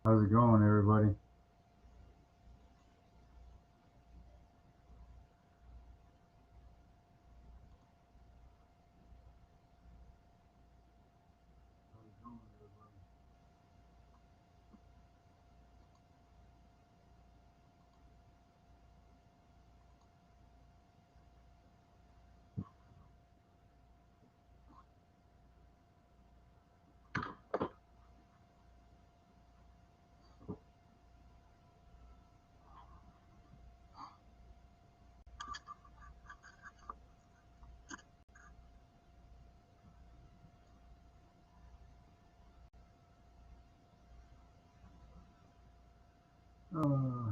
How's it going, everybody? How's it going, everybody?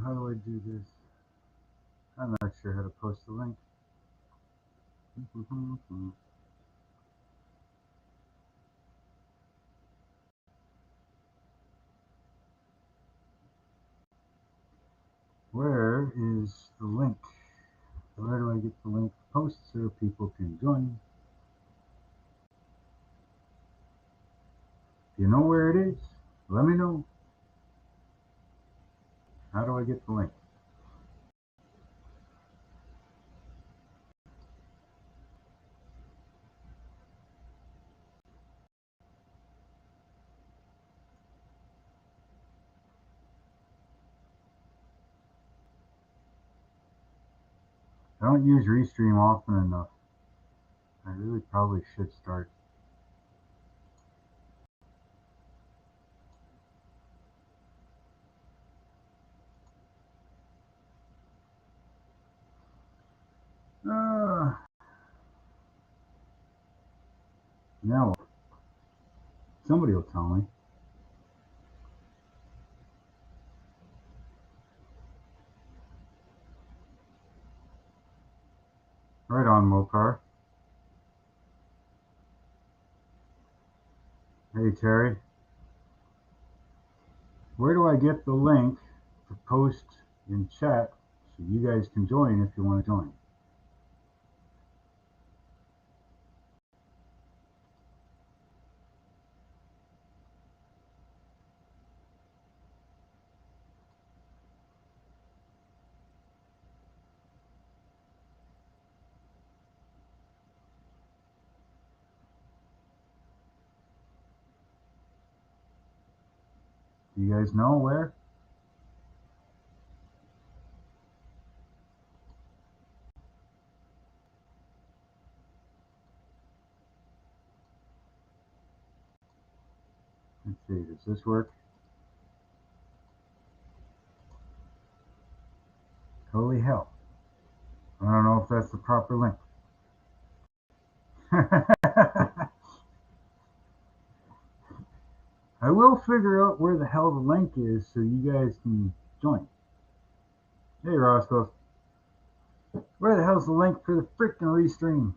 How do I do this? I'm not sure how to post the link. Where is the link? Where do I get the link to post so people can join? If you know where it is, let me know. How do I get the link? I don't use Restream often enough. I really probably should start. Now, somebody will tell me. Right on, Mopar. Hey, Terry. Where do I get the link to post in chat so you guys can join if you want to join? Do you guys know where? Let's see, does this work? Holy hell. I don't know if that's the proper link. I will figure out where the hell the link is so you guys can join. Hey, Roscoe. Where the hell's the link for the frickin' restream?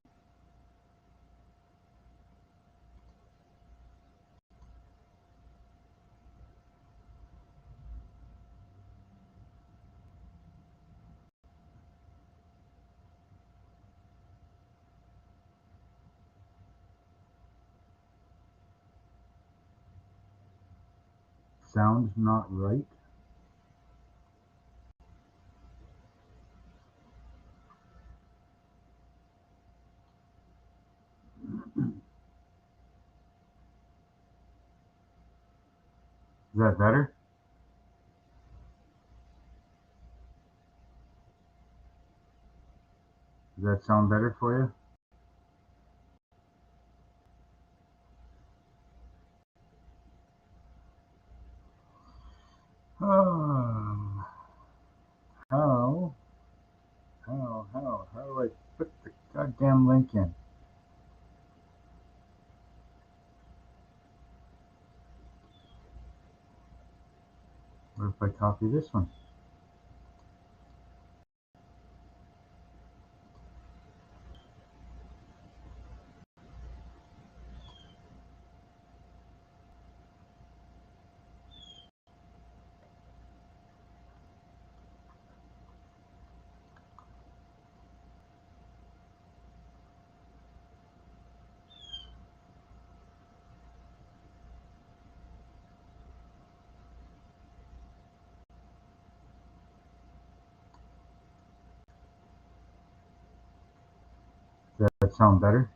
Sound not right? Is that better? Does that sound better for you? Oh, how do I put the goddamn link in? What if I copy this one? that sound better?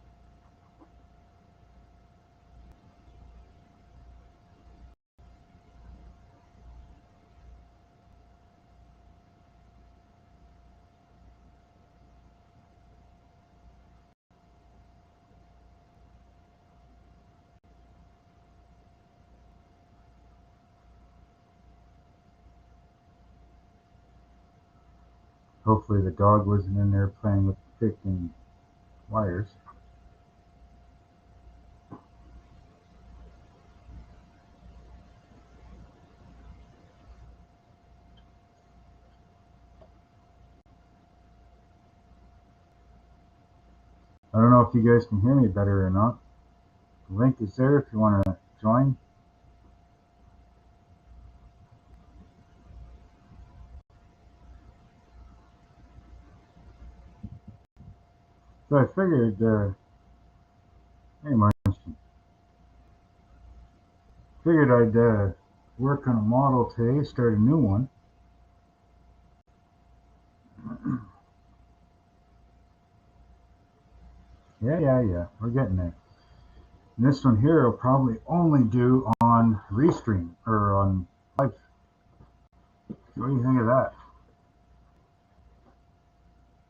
Hopefully the dog wasn't in there playing with the freaking wires. I don't know if you guys can hear me better or not. The link is there if you want to join. So I figured, hey Marston, figured I'd work on a model today, start a new one. Yeah, we're getting there. And this one here I'll probably only do on Restream or on live. What do you think of that?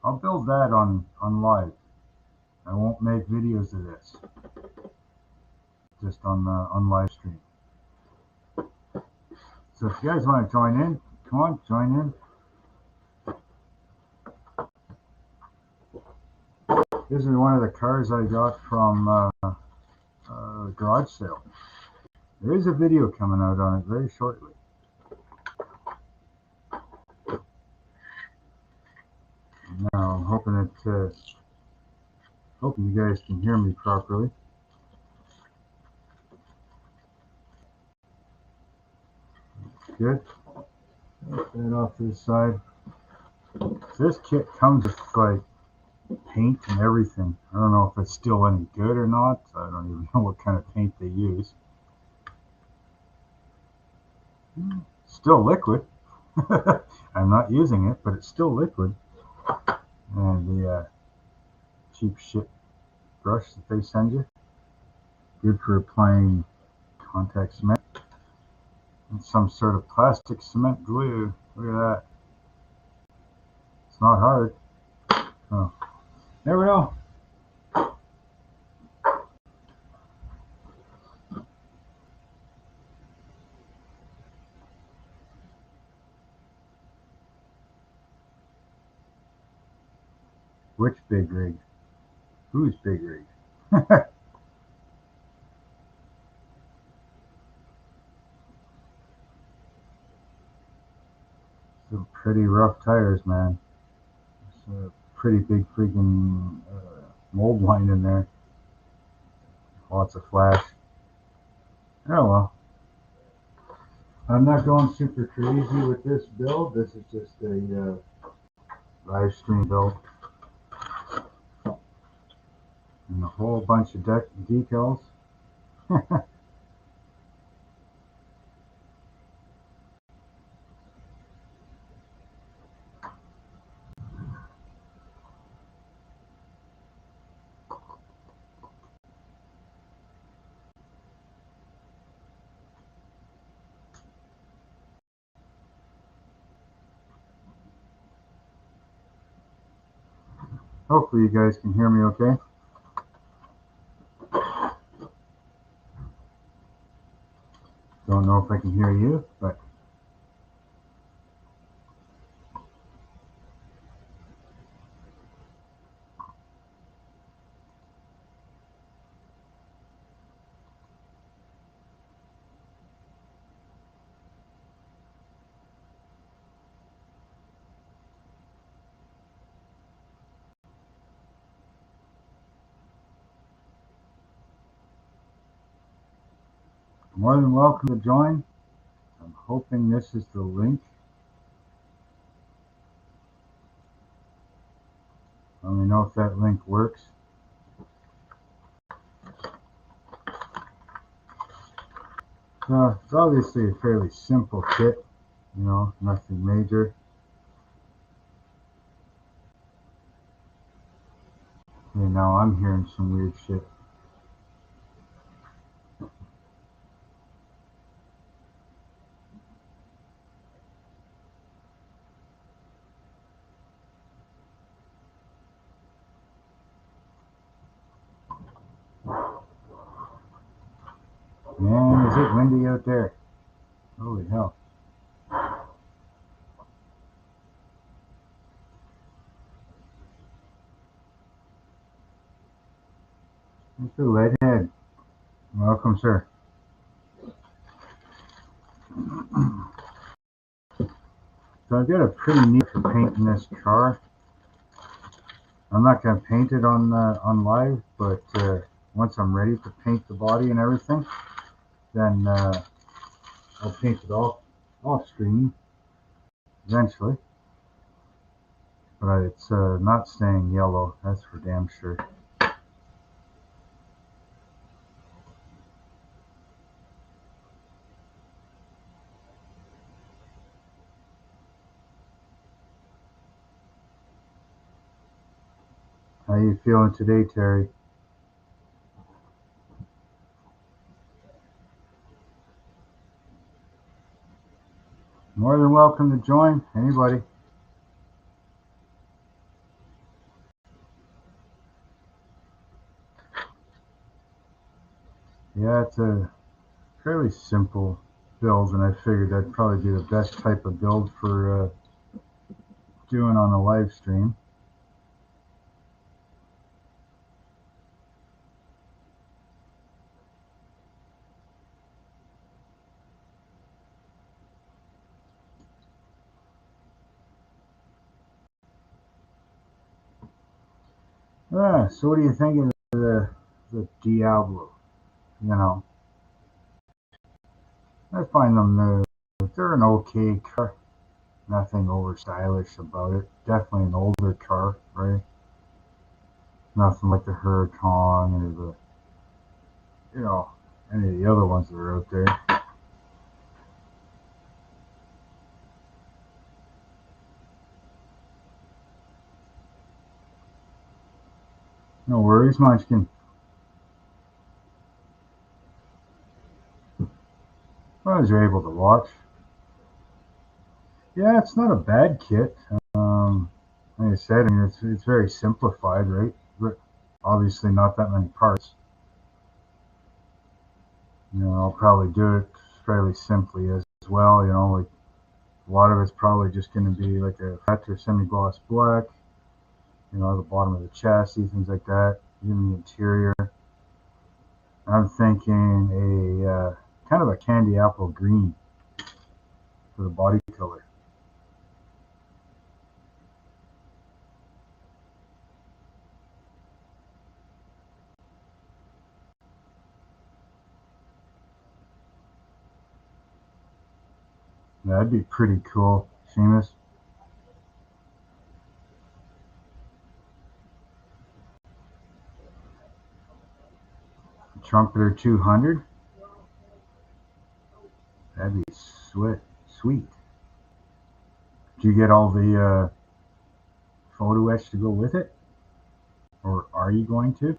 I'll build that on live. I won't make videos of this. Just on live stream. So if you guys want to join in, come on, join in. This is one of the cars I got from a garage sale. There is a video coming out on it very shortly. Now I'm hoping you guys can hear me properly. Good. Take that off to the side. This kit comes with like paint and everything. I don't know if it's still any good or not. I don't even know what kind of paint they use. Still liquid. I'm not using it, but it's still liquid. And the cheap shit brush that they send you. Good for applying contact cement. And some sort of plastic cement glue. Look at that. It's not hard. Oh, never know. Which big rig? Who's big rig? Some pretty rough tires, man. There's a pretty big freaking mold line in there. Lots of flash. Oh well. I'm not going super crazy with this build. This is just a live stream build. And a whole bunch of decals. Hopefully you guys can hear me okay. Don't know if I can hear you, but more than welcome to join. I'm hoping this is the link. Let me know if that link works. It's obviously a fairly simple kit, you know, nothing major. And now I'm hearing some weird shit. Man, is it windy out there? Holy hell. Mr. Leadhead. Welcome, sir. So I've got a pretty neat for painting this car. I'm not going to paint it on live, but once I'm ready to paint the body and everything, then I'll paint it off screen eventually. But it's not staying yellow, that's for damn sure. How you feeling today, Terry? More than welcome to join. Anybody? Yeah, it's a fairly simple build, and I figured that'd probably be the best type of build for doing on the live stream. So what do you think of the Diablo? You know, I find them they're an okay car. Nothing over stylish about it. Definitely an older car, right? Nothing like the Huracan or any of the other ones that are out there. No worries, Munchkin. Well, as you're able to watch. Yeah, it's not a bad kit. Like I said, I mean, it's very simplified, right? But obviously not that many parts. I'll probably do it fairly simply as well. Like a lot of it's probably just going to be like a flat or semi-gloss black. The bottom of the chassis, things like that. Even the interior. I'm thinking a kind of a candy apple green for the body color. That'd be pretty cool, Seamus. Trumpeter 200. That'd be sweet. Do you get all the photo etch to go with it? Or are you going to?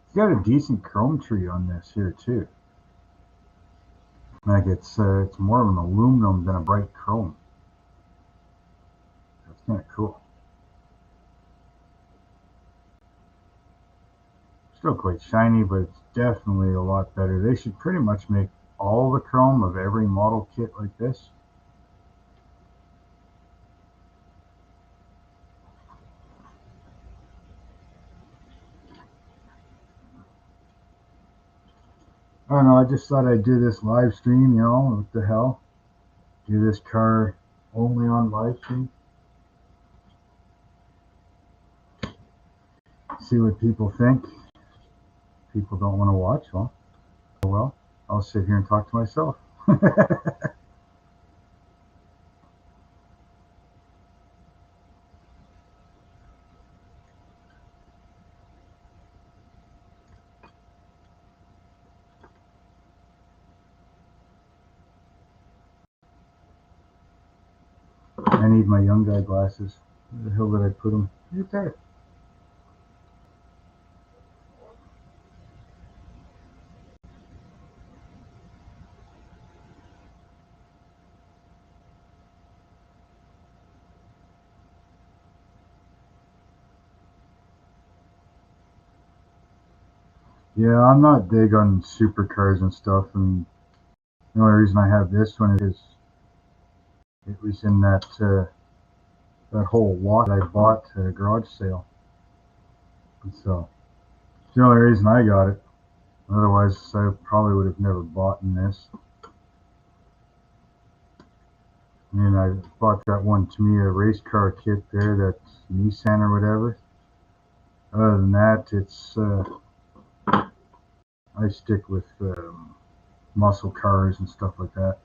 It's got a decent chrome tree on this here too. Like it's more of an aluminum than a bright chrome. That's kind of cool. Still quite shiny, but it's definitely a lot better. They should pretty much make all the chrome of every model kit like this. I don't know, I just thought I'd do this live stream, what the hell? Do this car only on live stream. See what people think. People don't want to watch, well, I'll sit here and talk to myself. I need my young guy glasses. Where the hell did I put them? Right there. Yeah, I'm not big on supercars and stuff, and the only reason I have this one is it was in that whole lot I bought at a garage sale. And so it's the only reason I got it. Otherwise, I probably would have never bought in this. I mean, I bought that one Tamiya race car kit there, that's Nissan or whatever. Other than that, it's I stick with muscle cars and stuff like that.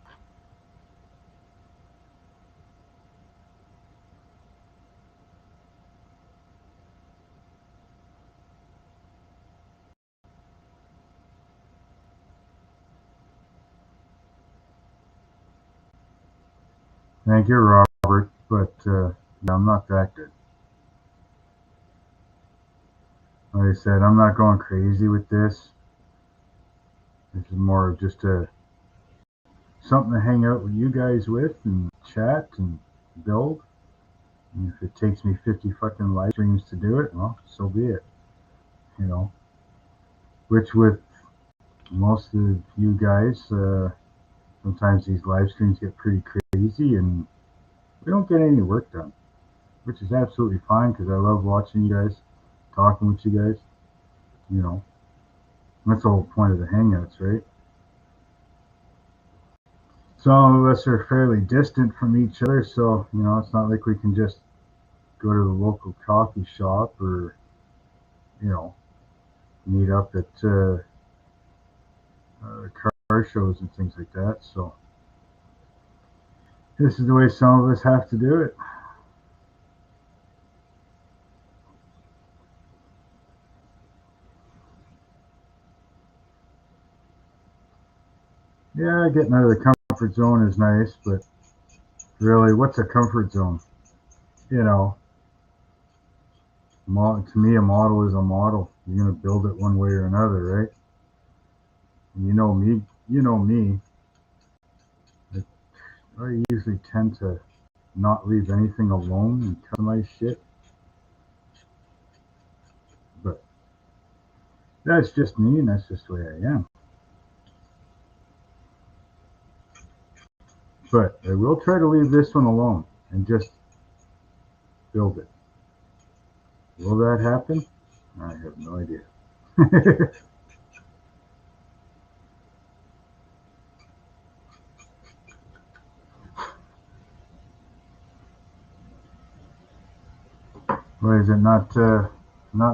Thank you, Robert, but yeah, I'm not that good. Like I said, I'm not going crazy with this. This is more of just something to hang out with you guys with and chat and build. And if it takes me 50 fucking live streams to do it, well, so be it. You know, which with most of you guys, sometimes these live streams get pretty crazy and we don't get any work done, which is absolutely fine because I love watching you guys, talking with you guys. You know, that's the whole point of the Hangouts, right? Some of us are fairly distant from each other, so you know it's not like we can just go to the local coffee shop or you know meet up at car shows and things like that. So this is the way some of us have to do it. Yeah, getting out of the comfort zone is nice, but really, what's a comfort zone? You know, to me, a model is a model. You're gonna build it one way or another, right? And you know me. You know me. I usually tend to not leave anything alone and customize shit. But that's just me, and that's just the way I am. But I will try to leave this one alone and just build it. Will that happen? I have no idea. Why is it not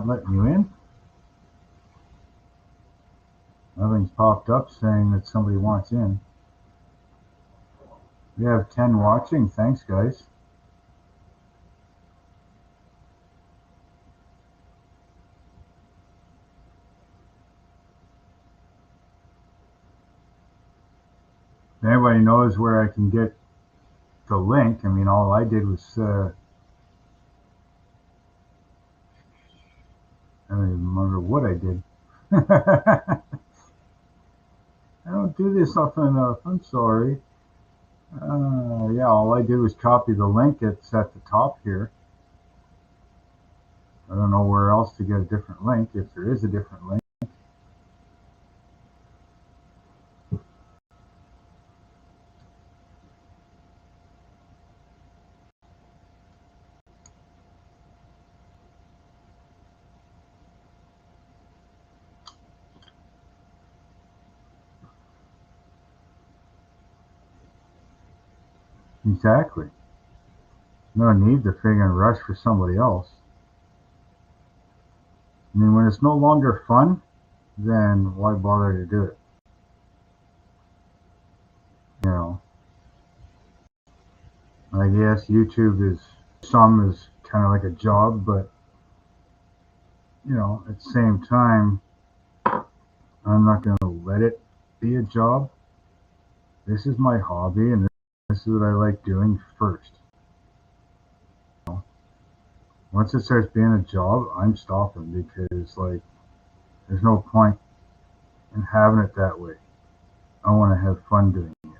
letting you in? Nothing's popped up saying that somebody wants in. We have 10 watching. Thanks, guys. If anybody knows where I can get the link, I mean, all I did was I don't even remember what I did. I don't do this often enough. I'm sorry. Yeah, all I did was copy the link. It's at the top here. I don't know where else to get a different link, if there is a different link. Exactly. No need to friggin' rush for somebody else. I mean, when it's no longer fun, then why bother to do it? You know, I guess YouTube is some is kind of like a job, but you know, at the same time, I'm not going to let it be a job. This is my hobby, and this is what I like doing first. Once it starts being a job, I'm stopping because, like, there's no point in having it that way. I want to have fun doing it.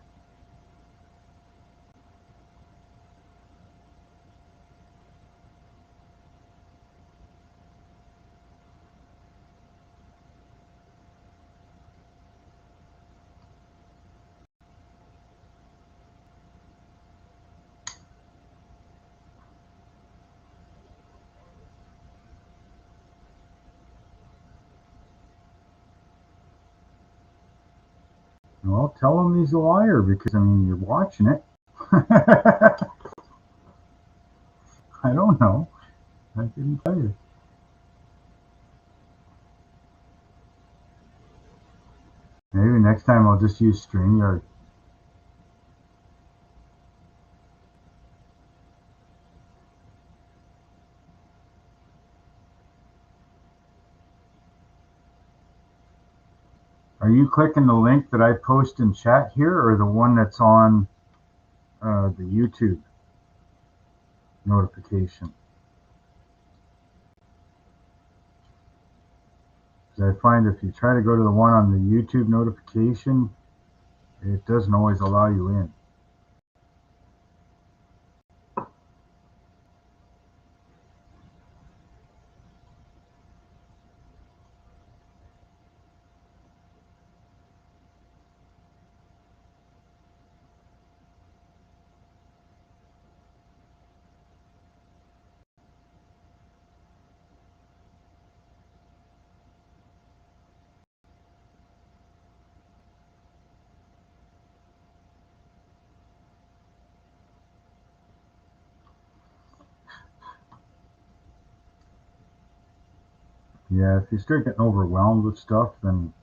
Well, tell him he's a liar because, I mean, you're watching it. I don't know. I didn't tell you. Maybe next time I'll just use StreamYard. Are you clicking the link that I post in chat here, or the one that's on the YouTube notification? Because I find if you try to go to the one on the YouTube notification, it doesn't always allow you in. Yeah, if you start getting overwhelmed with stuff, then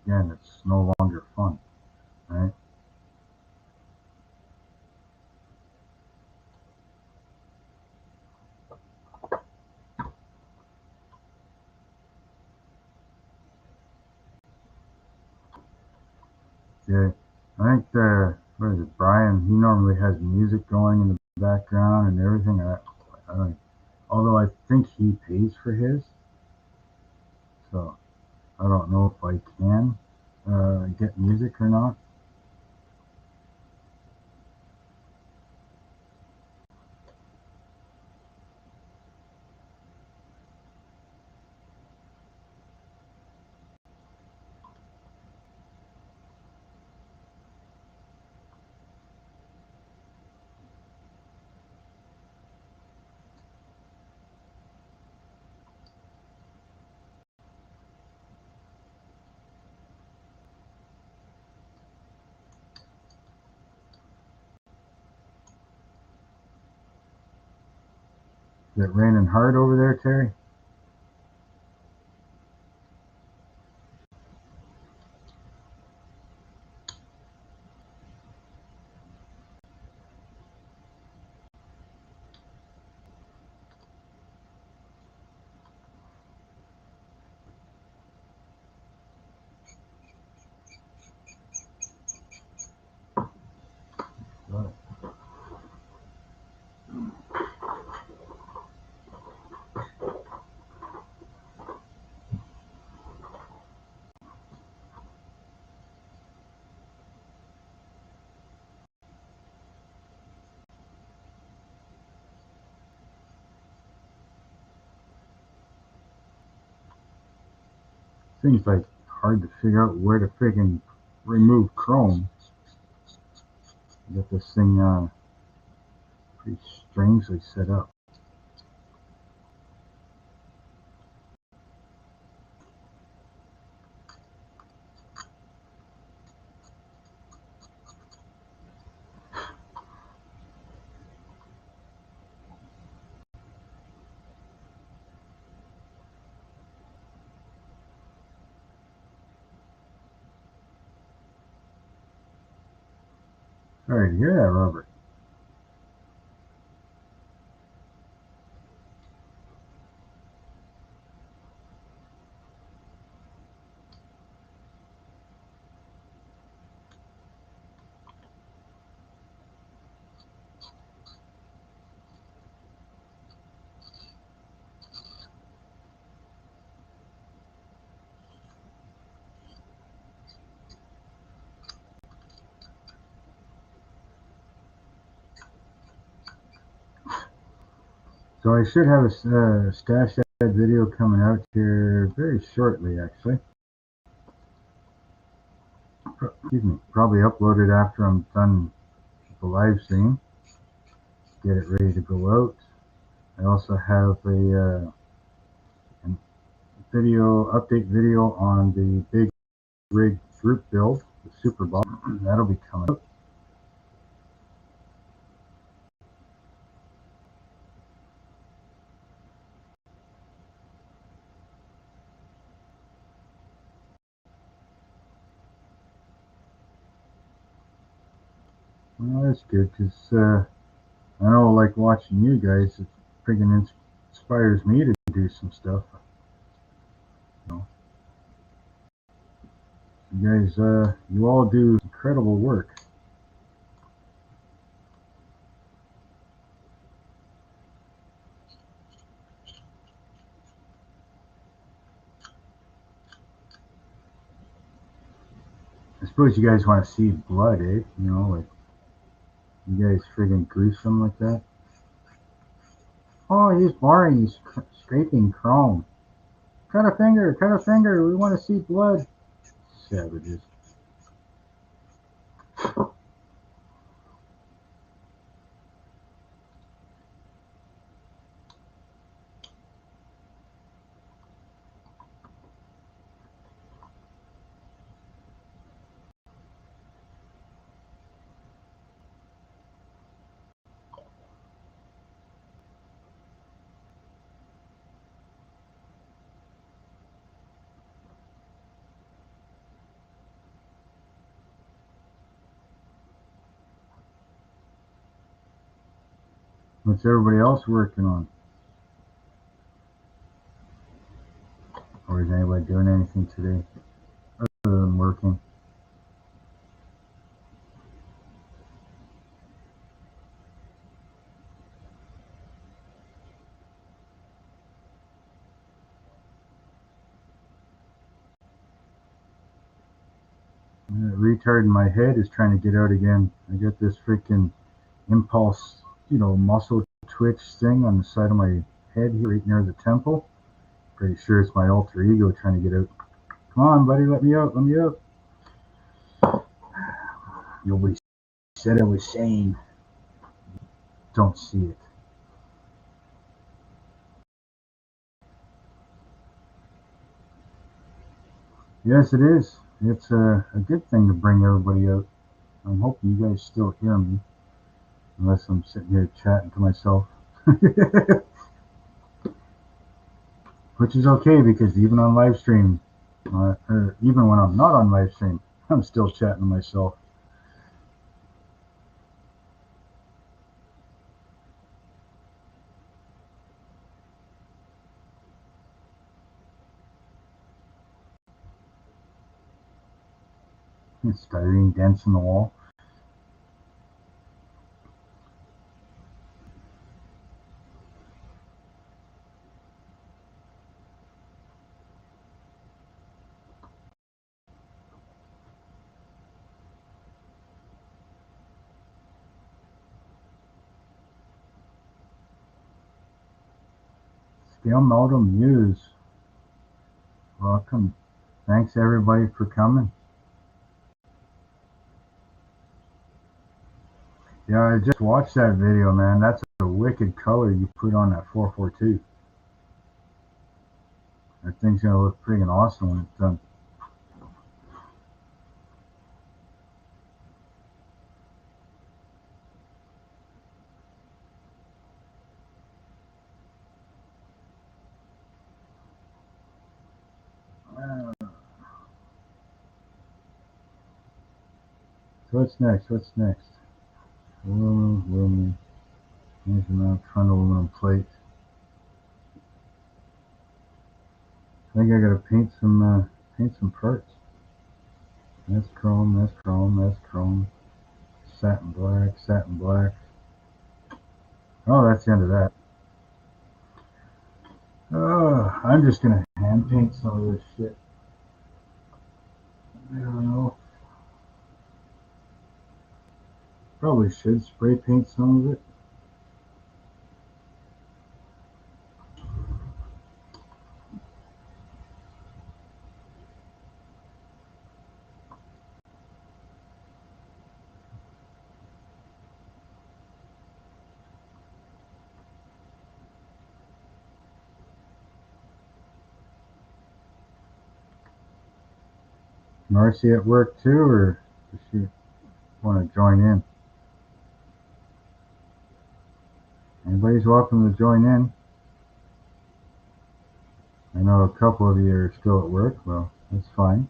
again, it's no longer fun, right? Yeah, I think what is it, Brian? He normally has music going in the background and everything. Although I think he pays for his, so I don't know if I can get music or not. Is it raining hard over there, Terry? Right. Seems like hard to figure out where to freaking remove Chrome. Get this thing pretty strangely set up. Sorry to hear that, Robert. So I should have a stash ad video coming out here very shortly, actually. Excuse me. Probably upload it after I'm done with the live stream. Get it ready to go out. I also have a video update video on the big rig group build, the Super Ball. That'll be coming out. Well, that's good because I know, like watching you guys, it friggin' inspires me to do some stuff. You know, you guys, you all do incredible work. I suppose you guys want to see blood, eh? You know, like you guys friggin' gruesome like that. Oh, he's boring. He's scraping chrome. Cut a finger. Cut a finger. We want to see blood. Savages. What's everybody else working on? Or is anybody doing anything today other than working? Retard in my head is trying to get out again. I got this freaking impulse, muscle twitch thing on the side of my head here, right near the temple. Pretty sure it's my alter ego trying to get out. Come on, buddy, let me out, let me out. Nobody said I was sane. Don't see it. Yes, it is. It's a good thing to bring everybody out. I'm hoping you guys still hear me, unless I'm sitting here chatting to myself. Which is okay because even on live stream, or even when I'm not on live stream, I'm still chatting to myself. It's styrene dents in the wall. Scale Modem Muse. Welcome. Thanks everybody for coming. Yeah, I just watched that video, man. That's a wicked color you put on that 442. That thing's gonna look freaking awesome when it's done. So what's next? What's next? Aluminum. Here's another front aluminum plate. I think I gotta paint some parts. That's chrome, that's chrome, that's chrome. Satin black, satin black. Oh, that's the end of that. Oh, I'm just gonna hand paint some of this shit. I don't know. Probably should spray paint some of it. Marcy at work too, or does she want to join in? Anybody's welcome to join in. I know a couple of you are still at work. Well, that's fine.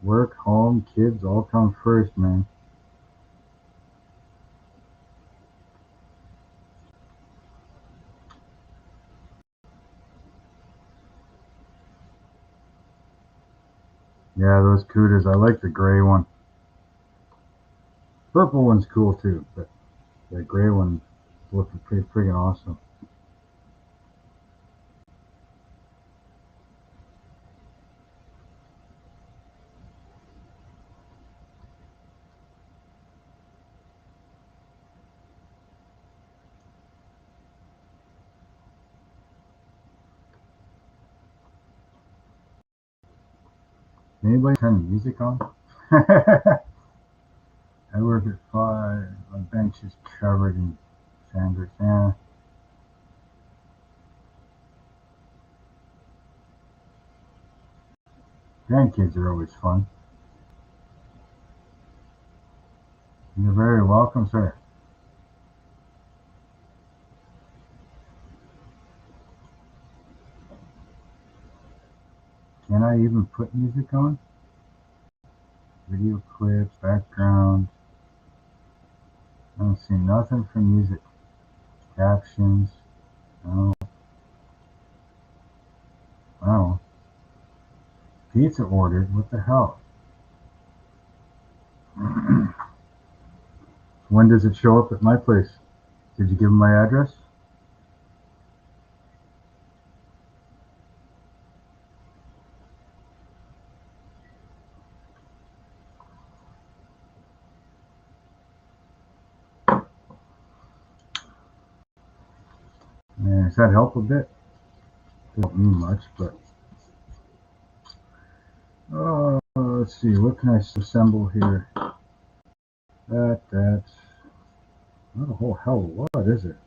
Work, home, kids all come first, man. Yeah, those Cudas. I like the gray one. Purple one's cool too, but the gray one looking pretty friggin' awesome. Anybody turn the music on? I work at 5. My bench is covered in sanders. Yeah. Grandkids are always fun. You're very welcome, sir. Can I even put music on? Video clips, background. I don't see nothing for music. Captions. No. Oh. Pizza ordered. What the hell? When does it show up at my place? Did you give him my address? Yeah, does that help a bit? Doesn't mean much, but let's see. What can I assemble here? That's not a whole hell of a lot, is it?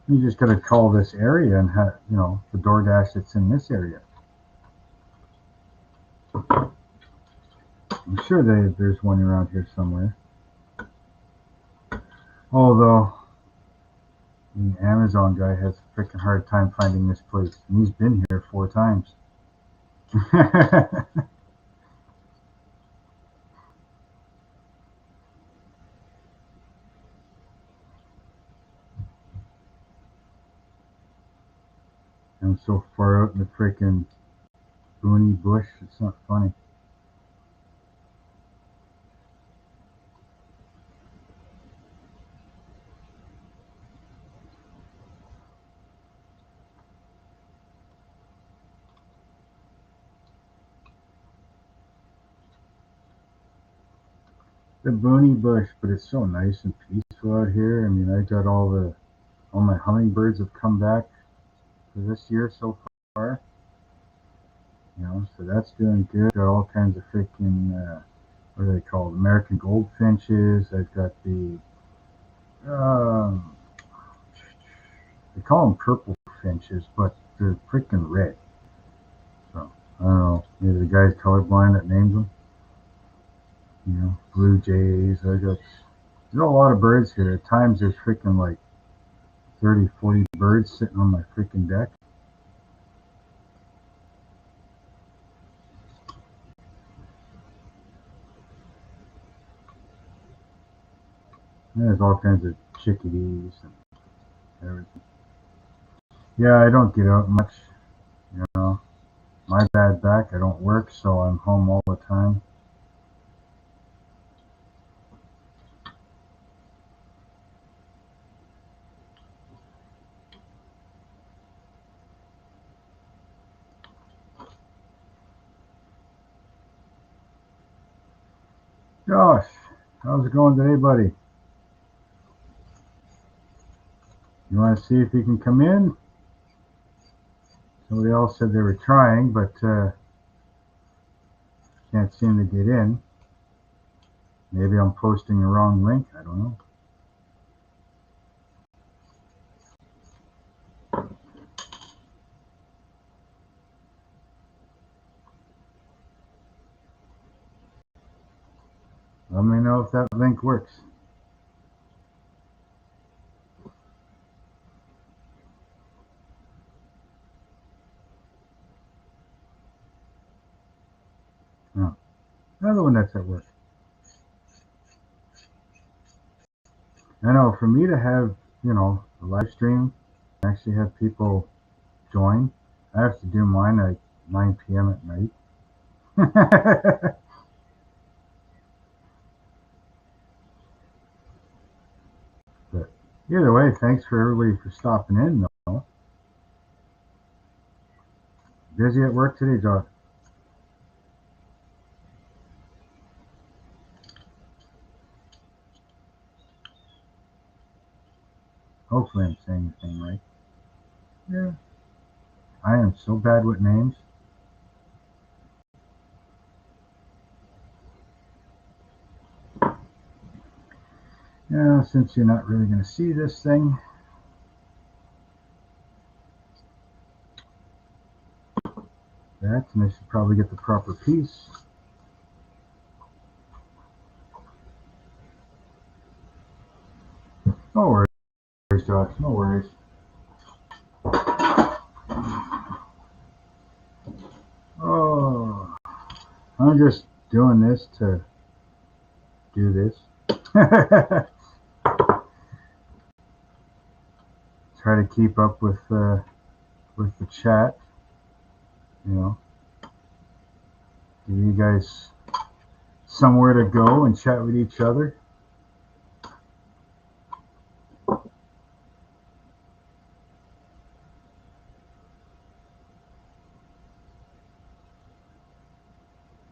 You just gotta call this area and have, the DoorDash that's in this area. I'm sure there's one around here somewhere. Although the Amazon guy has a freaking hard time finding this place, and he's been here 4 times. I'm so far out in the freaking boony bush, it's not funny. The boony bush, but it's so nice and peaceful out here. I mean, I got all my hummingbirds have come back for this year so far. So that's doing good. Got all kinds of freaking what are they called? American goldfinches. I've got the um, they call them purple finches, but they're freaking red. So I don't know. Maybe the guy's colorblind that names them. Blue jays. There's a lot of birds here. At times there's freaking like 30, 40 birds sitting on my freaking deck. And there's all kinds of chickadees and everything. Yeah, I don't get out much. You know, my bad back. I don't work, so I'm home all the time. Josh, how's it going today, buddy? You want to see if you can come in? Somebody else said they were trying, but can't seem to get in. Maybe I'm posting the wrong link. I don't know. Let me know if that link works. No. Another one that's at work. I know for me to have, a live stream, actually have people join, I have to do mine at 9 p.m. at night. But either way, thanks for everybody for stopping in, though. Busy at work today, Josh? Hopefully I'm saying the thing right. Yeah. I am so bad with names. Yeah, since you're not really going to see this thing, and I should probably get the proper piece. No worries, Josh. No worries. Oh, I'm just doing this to do this. Try to keep up with the chat. You know, give you guys somewhere to go and chat with each other.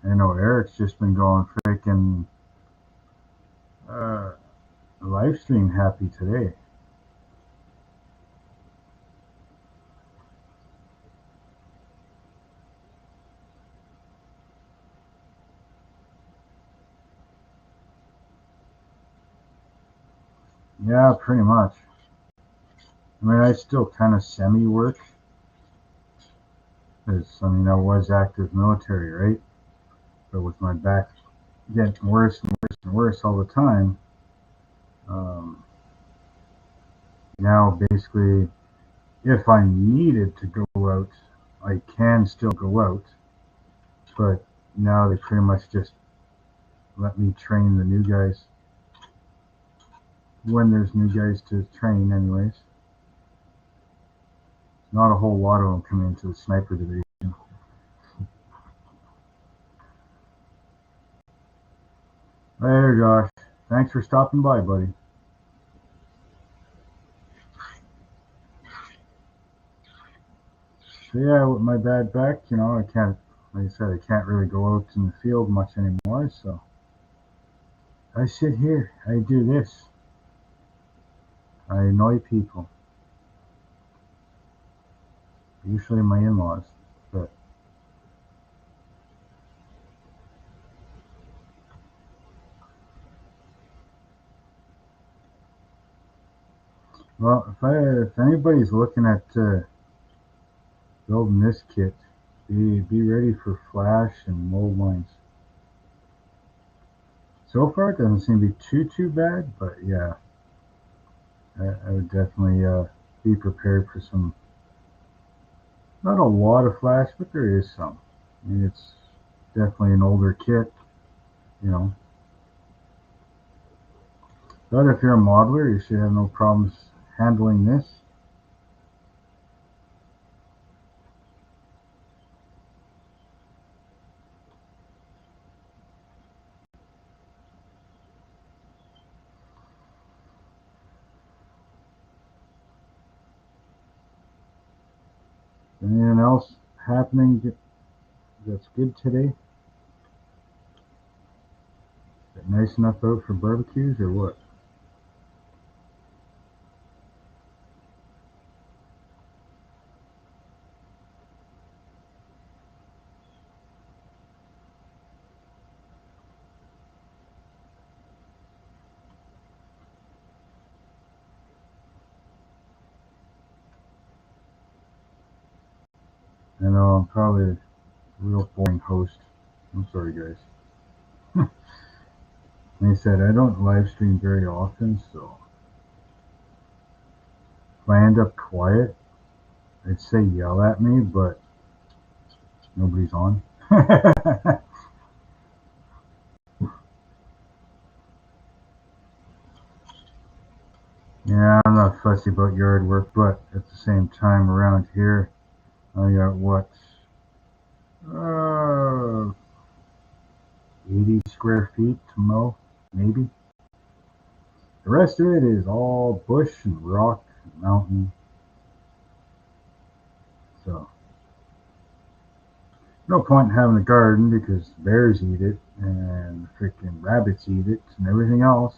I know Eric's just been going freaking uh, live stream happy today. Yeah, pretty much. I mean, I still kind of semi work because I was active military, right? But with my back getting worse and worse and worse all the time, um, now basically, if I needed to go out, I can still go out. But now they pretty much just let me train the new guys when there's new guys to train, anyways. Not a whole lot of them come into the sniper division. Hey, Josh. Thanks for stopping by, buddy. So yeah, with my bad back, I can't, like I said, I can't really go out in the field much anymore. So I sit here. I do this. I annoy people. Usually my in-laws. But well, if anybody's looking at building this kit, be ready for flash and mold mines. So far, it doesn't seem to be too bad, but yeah, I would definitely be prepared for some. Not a lot of flash, but there is some. I mean, it's definitely an older kit, you know. But if you're a modeler, you should have no problems handling this. Anything else happening that's good today? Nice enough out for barbecues or what? I know I'm probably a real boring host. I'm sorry, guys. Like I said, I don't live stream very often, so if I end up quiet, I'd say yell at me, but nobody's on. Yeah, I'm not fussy about yard work, but at the same time, around here, I got what, uh, 80 square feet to mow, maybe. The rest of it is all bush and rock and mountain. So, no point in having a garden because bears eat it and freaking rabbits eat it and everything else.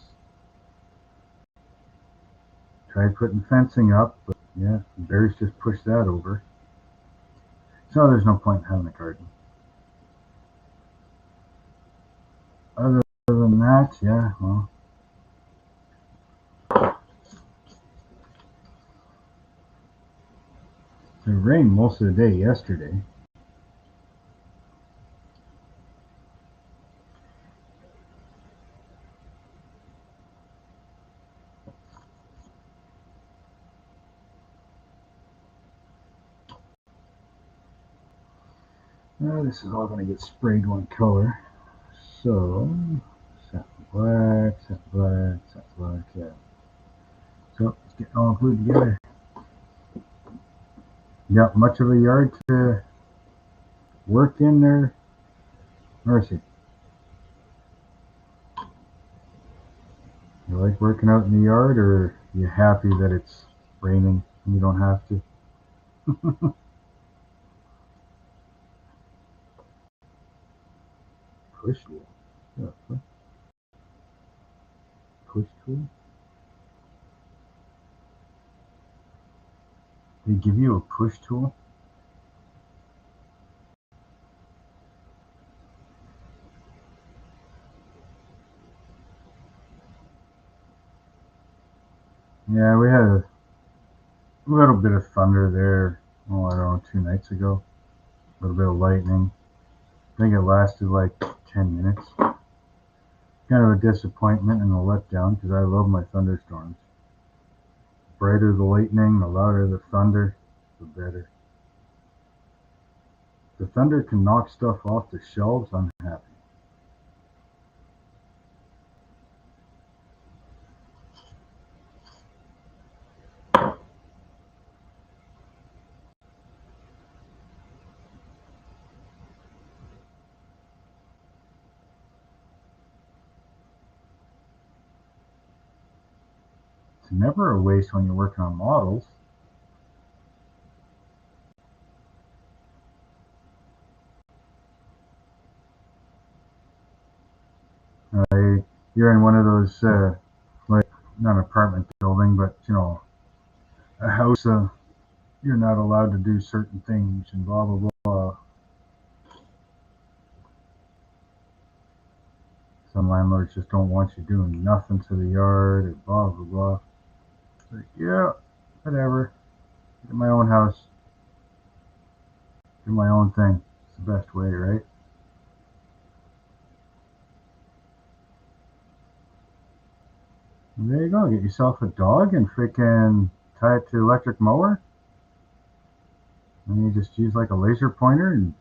Tried putting fencing up, but yeah, bears just push that over. So there's no point in having a garden. Other than that, yeah, well, it rained most of the day yesterday. This is all going to get sprayed one color. So, satin black, satin black, satin black, yeah. So, it's getting all glued together. You got much of a yard to work in there, Mercy? You like working out in the yard, or are you happy that it's raining and you don't have to? Push tool. Yeah, push tool? They give you a push tool? Yeah, we had a little bit of thunder there, oh, I don't know, 2 nights ago. A little bit of lightning. I think it lasted like 10 minutes. Kind of a disappointment and a letdown because I love my thunderstorms. The brighter the lightning, the louder the thunder, the better. The thunder can knock stuff off the shelves, I'm happy. It's never a waste when you're working on models. You're in one of those, like, not an apartment building, but, a house, you're not allowed to do certain things and blah, blah, blah. Some landlords just don't want you doing nothing to the yard or blah, blah, blah. It's like, yeah, whatever. Get my own house. Do my own thing. It's the best way, right? And there you go. Get yourself a dog and freaking tie it to electric mower. And you just use like a laser pointer and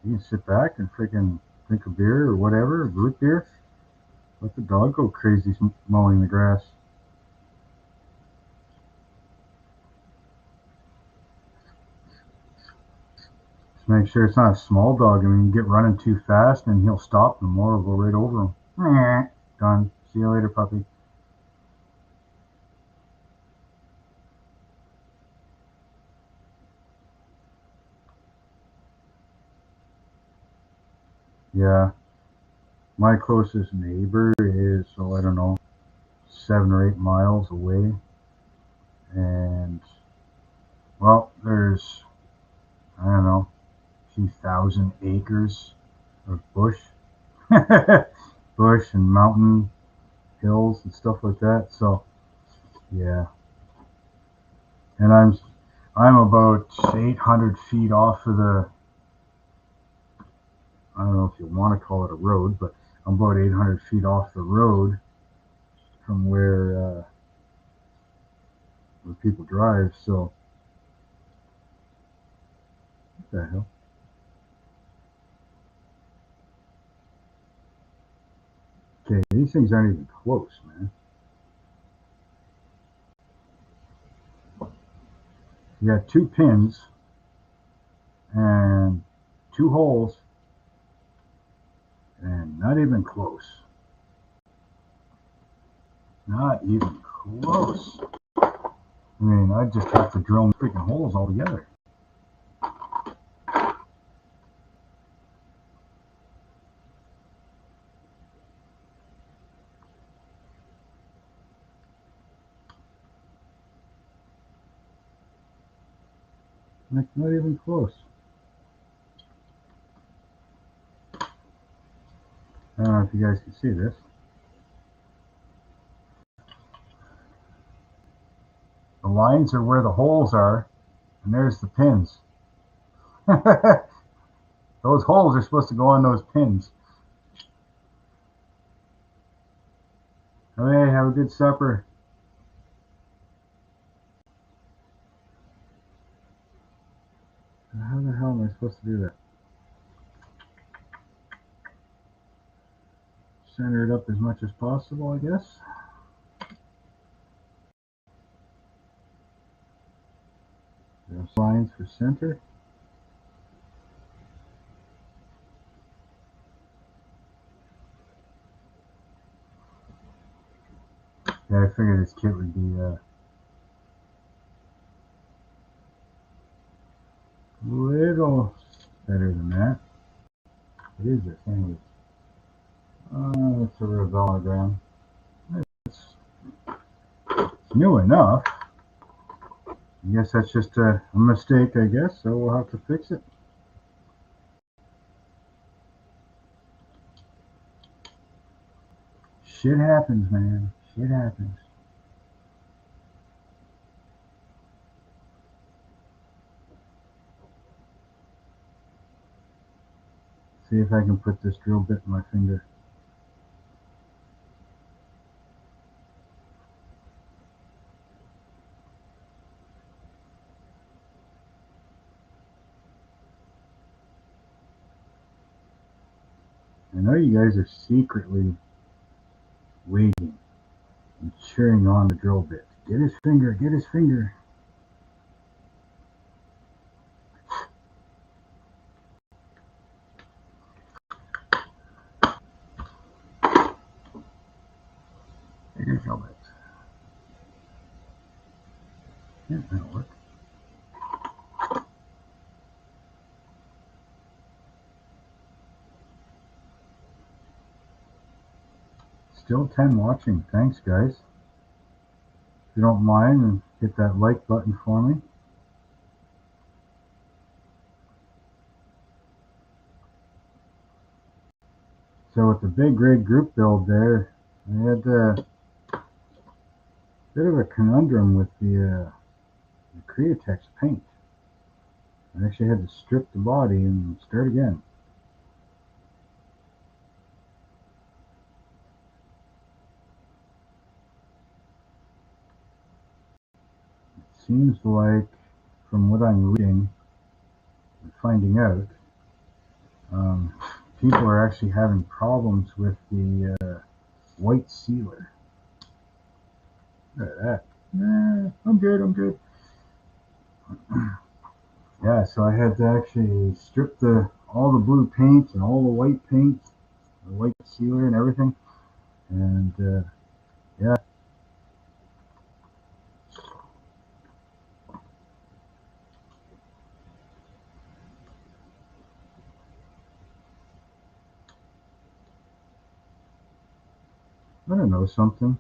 you can sit back and freaking drink a beer or whatever, root beer. Let the dog go crazy mowing the grass. Just make sure it's not a small dog. I mean, you get running too fast and he'll stop and the mower will go right over him. Done. See you later, puppy. Yeah. My closest neighbor is, I don't know, 7 or 8 miles away. And, well, there's, I don't know, a few thousand acres of bush. Bush and mountain hills and stuff like that. So, yeah. And I'm about 800 feet off of the, I don't know if you want to call it a road, but I'm about 800 feet off the road from where people drive. So, what the hell? Okay, these things aren't even close, man. You got 2 pins and 2 holes, and not even close. Not even close. I mean, I just have to drill freaking holes altogether. Not even close. I don't know if you guys can see this. The lines are where the holes are, and there's the pins. Those holes are supposed to go on those pins. Hey, have a good supper. How the hell am I supposed to do that? Center it up as much as possible, I guess. There's lines for center. Yeah, I figured this kit would be a little better than that. What is this anyway? It's a revelogram. It's new enough. I guess that's just a mistake, I guess, so we'll have to fix it. Shit happens, man. Shit happens. See if I can put this drill bit in my finger. I know you guys are secretly waiting and cheering on the drill bit. Get his finger, get his finger. Bigger drill bit. Yeah, that'll work. Still 10 watching. Thanks, guys. If you don't mind, hit that like button for me. So with the big rig group build there, I had a bit of a conundrum with the Createx paint. I actually had to strip the body and start again. It seems like, from what I'm reading and finding out, people are actually having problems with the white sealer. Look at that. I'm good, I'm good. Yeah, so I had to actually strip all the blue paint and all the white paint, the white sealer and everything. And yeah. I don't know something.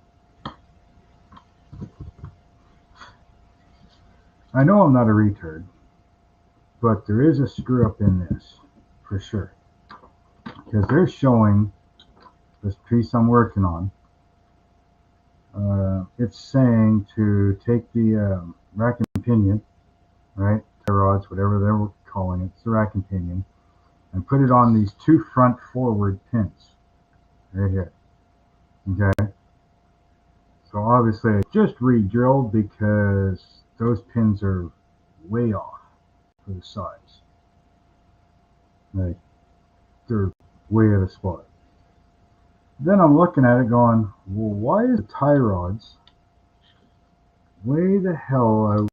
I know I'm not a retard, but there is a screw up in this, for sure. Because they're showing this piece I'm working on. It's saying to take the rack and pinion, right? Tie rods, whatever they're calling it, it's the rack and pinion, and put it on these two front forward pins, right here. Okay. So obviously I just re-drilled because those pins are way off for the size. Like, they're way out of spot. Then I'm looking at it going, well, why is the tie rods way the hell out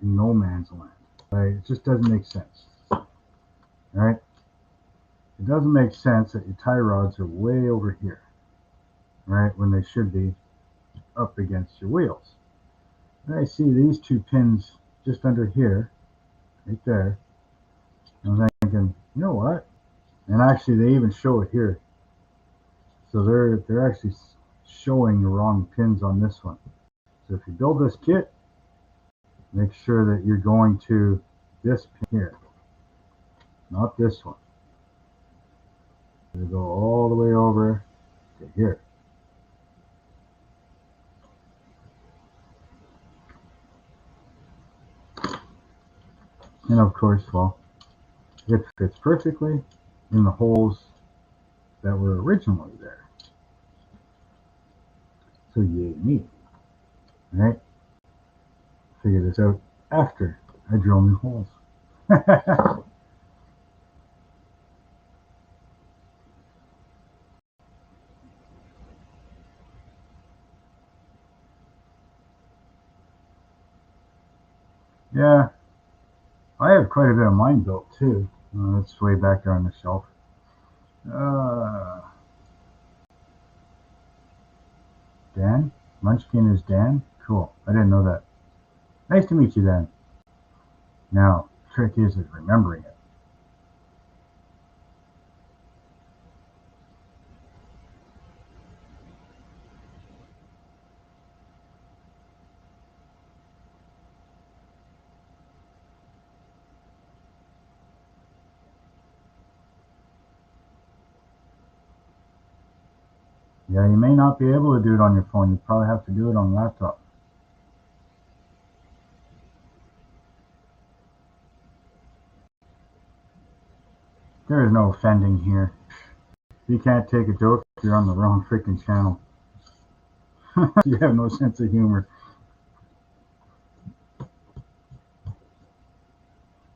in no man's land? Right? It just doesn't make sense. Right? It doesn't make sense that your tie rods are way over here, right? When they should be up against your wheels. And I see these two pins just under here, right there. And I'm thinking, you know what? And actually, they even show it here. So they're actually showing the wrong pins on this one. So if you build this kit, make sure that you're going to this pin here, not this one. You go all the way over to here. And of course, well, it fits perfectly in the holes that were originally there. So yay me, right? Figure this out after I drill new holes. Yeah, I have quite a bit of mine built too. It's way back there on the shelf. Dan? Munchkin is Dan? Cool. I didn't know that. Nice to meet you, Dan. Now, the trick is remembering it. Yeah, you may not be able to do it on your phone. You probably have to do it on a laptop. There is no offending here. You can't take a joke if you're on the wrong freaking channel. You have no sense of humor.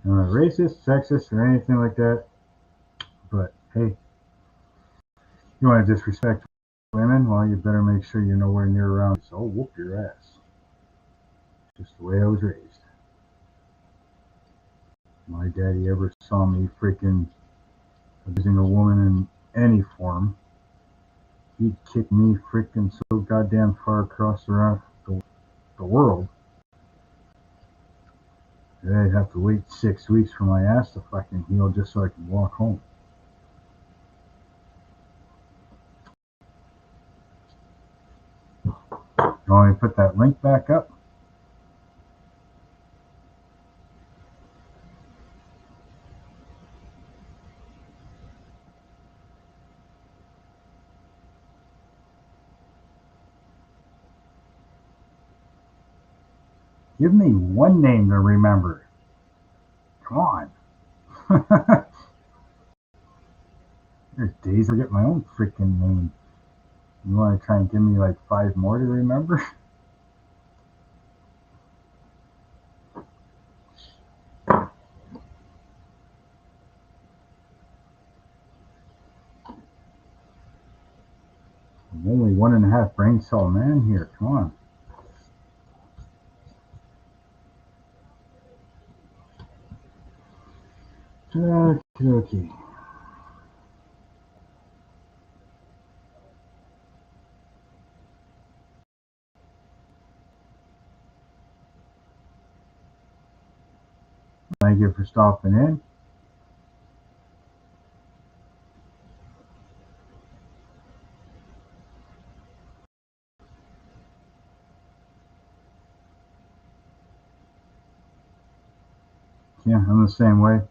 I'm not racist, sexist, or anything like that. But hey, you want to disrespect women? Well, you better make sure you're nowhere near around. So I'll whoop your ass. Just the way I was raised. My daddy ever saw me freaking abusing a woman in any form, he'd kick me freaking so goddamn far across around the world that I'd have to wait 6 weeks for my ass to fucking heal just so I could walk home. You want me to put that link back up? Give me one name to remember. Come on. There's days I forget my own freaking name. You want to try and give me like 5 more to remember? I'm only 1.5 brain cell man here. Come on. Okay. Thank you for stopping in. Yeah, I'm the same way.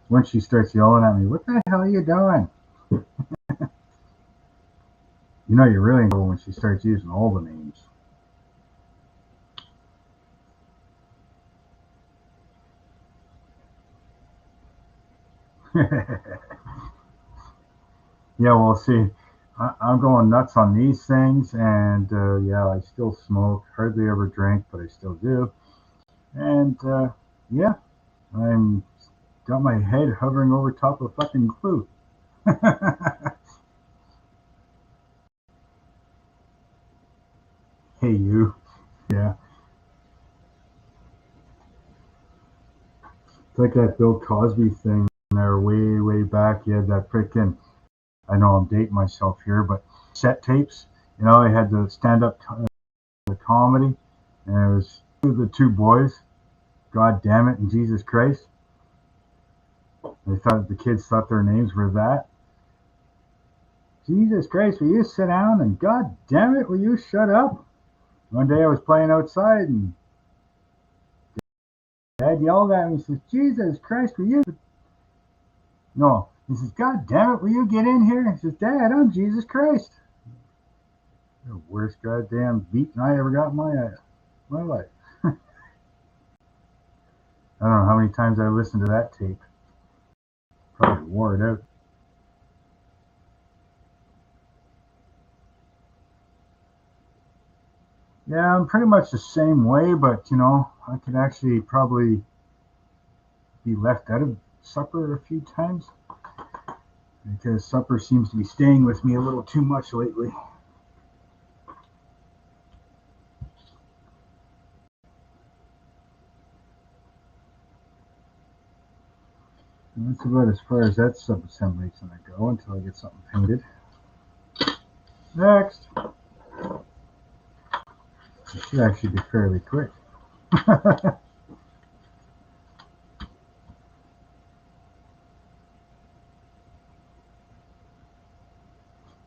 When she starts yelling at me, what the hell are you doing? You know you're really in trouble when she starts using all the names. Yeah, well, see, I'm going nuts on these things, and yeah, I still smoke. Hardly ever drink, but I still do. And yeah, I'm got my head hovering over top of fucking glue. Hey, you. Yeah, it's like that Bill Cosby thing there way, way back. You had that freaking, I know I'm dating myself here, but set tapes. You know, I had the stand up the comedy, and it was the two boys, God damn it, and Jesus Christ. They thought the kids thought their names were that. Jesus Christ, will you sit down? And God damn it, will you shut up? One day I was playing outside and Dad yelled at me. He says, Jesus Christ, will you? No. He says, God damn it, will you get in here? He says, Dad, I'm Jesus Christ. The worst goddamn beating I ever got in my life. I don't know how many times I listened to that tape. Probably wore it out. Yeah, I'm pretty much the same way, but you know, I could actually probably be left out of supper a few times because supper seems to be staying with me a little too much lately. And that's about as far as that sub-assembly is going to go until I get something painted. Next! It should actually be fairly quick.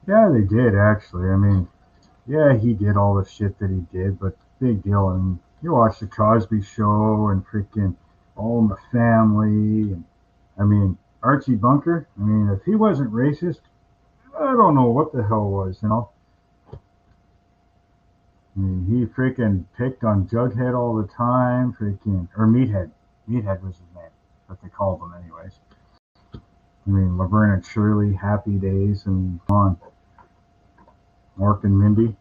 Yeah, they did actually. I mean, yeah, he did all the shit that he did, but big deal. I mean, you watch the Cosby Show and freaking All in the Family, and I mean, Archie Bunker. I mean, if he wasn't racist, I don't know what the hell was, you know. I mean, he freaking picked on Jughead all the time, freaking, or Meathead. Meathead was his name, what they called him, anyways. I mean, Laverne and Shirley, Happy Days, and on Mork and Mindy.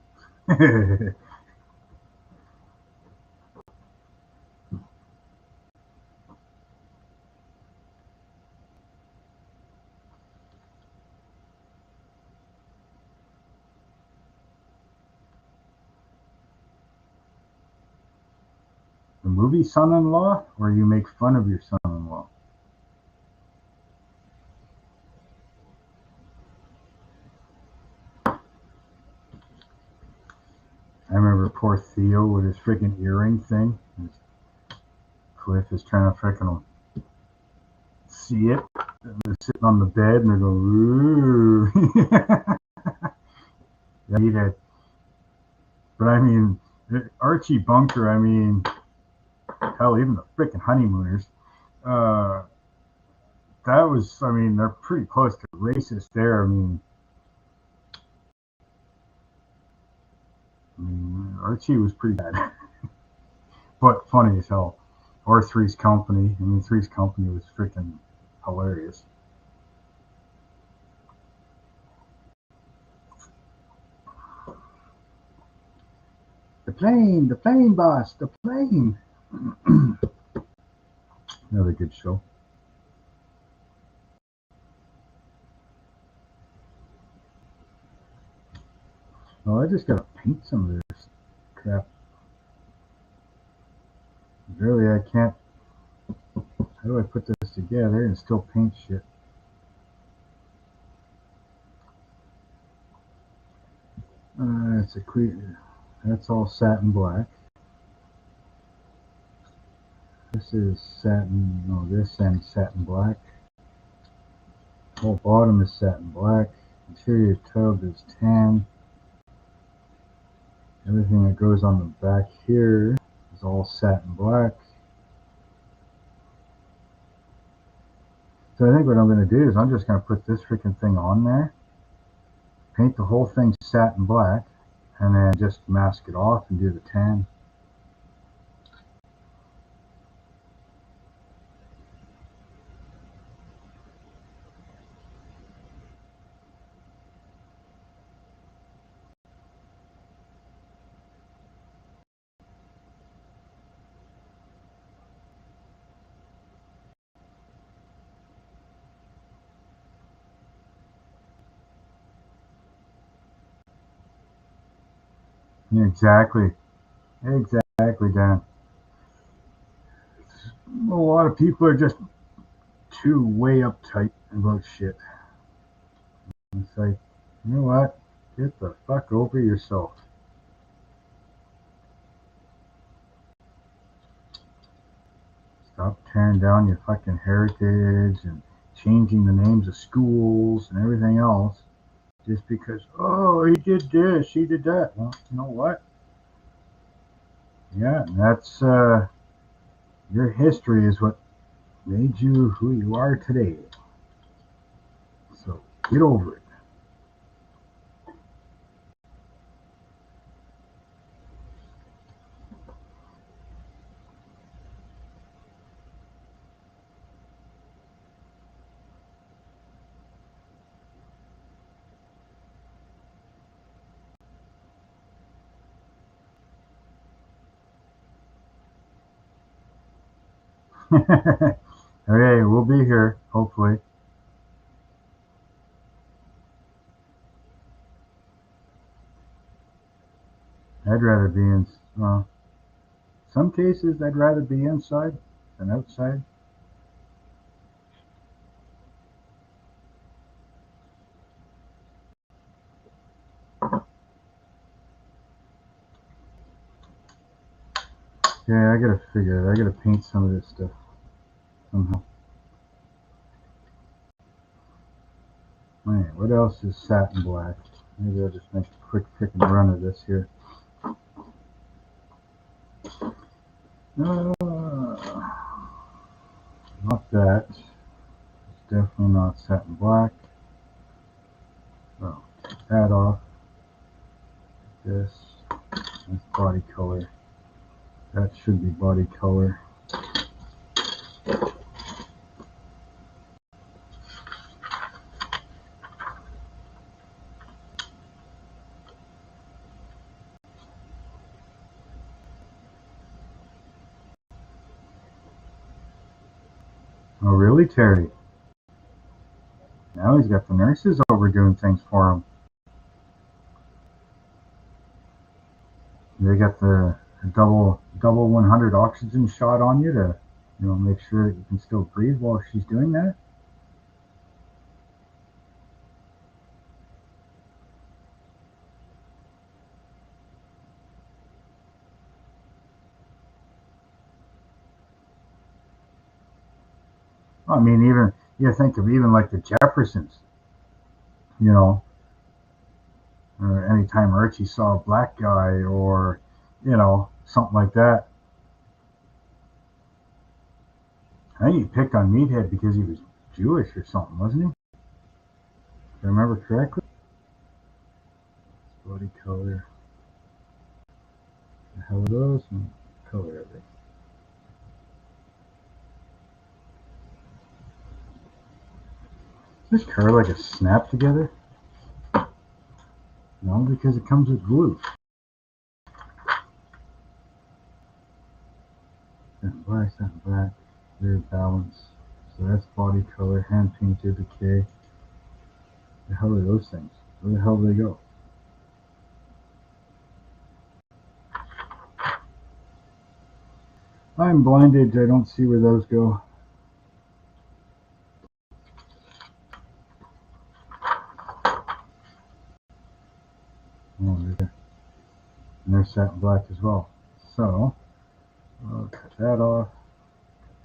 The movie Son-in-Law, where you make fun of your son-in-law. I remember poor Theo with his freaking earring thing. Cliff is trying to freaking see it. They're sitting on the bed and they're going, ooh. Yeah, he did. But I mean, Archie Bunker, I mean, hell, even the freaking honeymooners. Uh, that was, I mean, they're pretty close to racist there. I mean, Archie was pretty bad, but funny as hell. Or Three's Company. I mean, Three's Company was freaking hilarious. The plane, boss, the plane. Another good show. Well, I just gotta paint some of this crap. Really, I can't. How do I put this together and still paint shit? It's a clear. That's all satin black. This is satin. No, this end satin black. Whole bottom is satin black. Interior tub is tan. Everything that goes on the back here is all satin black. So I think what I'm going to do is I'm just going to put this freaking thing on there, paint the whole thing satin black, and then just mask it off and do the tan. Yeah, exactly. Exactly, Dan. A lot of people are just too way uptight about shit. It's like, you know what? Get the fuck over yourself. Stop tearing down your fucking heritage and changing the names of schools and everything else just because, oh, he did this, he did that. Well, you know what? Yeah, that's your history is what made you who you are today. So get over it. Okay, we'll be here, hopefully. I'd rather be in, well, some cases I'd rather be inside than outside. Yeah, I gotta figure it. I gotta paint some of this stuff somehow. Man, what else is satin black? Maybe I'll just make a quick freaking run of this here. Not that. It's definitely not satin black. So, take that off. This. That's body color. That should be body color. Oh, really, Terry? Now he's got the nurses over doing things for him. They got the double 100 oxygen shot on you to, make sure that you can still breathe while she's doing that. I mean, even you think of even like the Jeffersons, you know, or anytime Archie saw a black guy or, something like that. I think he picked on Meathead because he was Jewish or something, wasn't he? If I remember correctly. Body color. The hell are those? And color are they? Is this car like a snap together? No, because it comes with glue. Satin black, clear balance. So that's body color, hand painted, okay. The hell are those things? Where the hell do they go? I'm blinded, I don't see where those go. Oh, there. And they're satin black as well. So, I'll cut that off,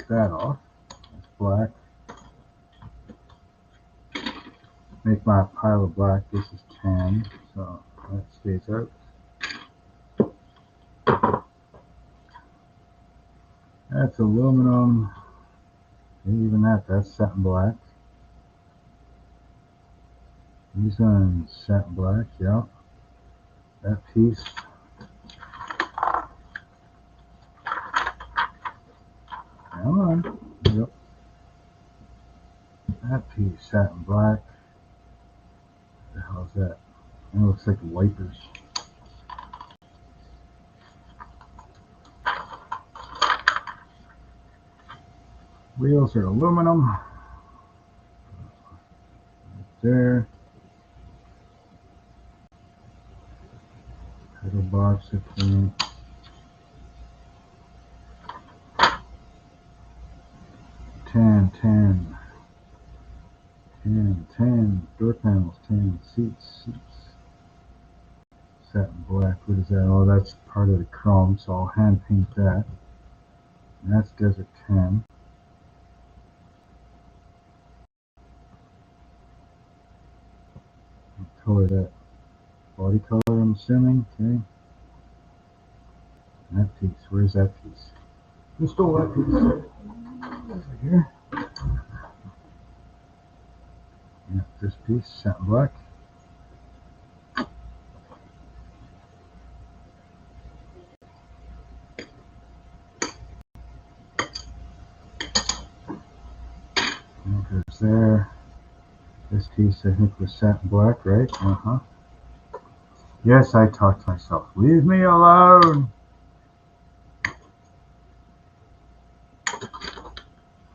that off. That's black. Make my pile of black. This is tan, so that stays out. That's aluminum. Even that's satin black. These ones satin black, yeah. That piece. Come on. Yep. That piece, satin black. What the hell is that? It looks like wipers. Wheels are aluminum. Right there. Pedal box, okay. 10, 10. 10. Door panels, 10. Seats. Satin black. What is that? Oh, that's part of the chrome, so I'll hand paint that. And that's Desert 10. What color that? Body color, I'm assuming. Okay. And that piece. Where's that piece? Who stole that piece? Over here. Yeah, this piece, satin black. There's there. This piece I think was satin black, right? Uh-huh. Yes, I talked to myself. Leave me alone!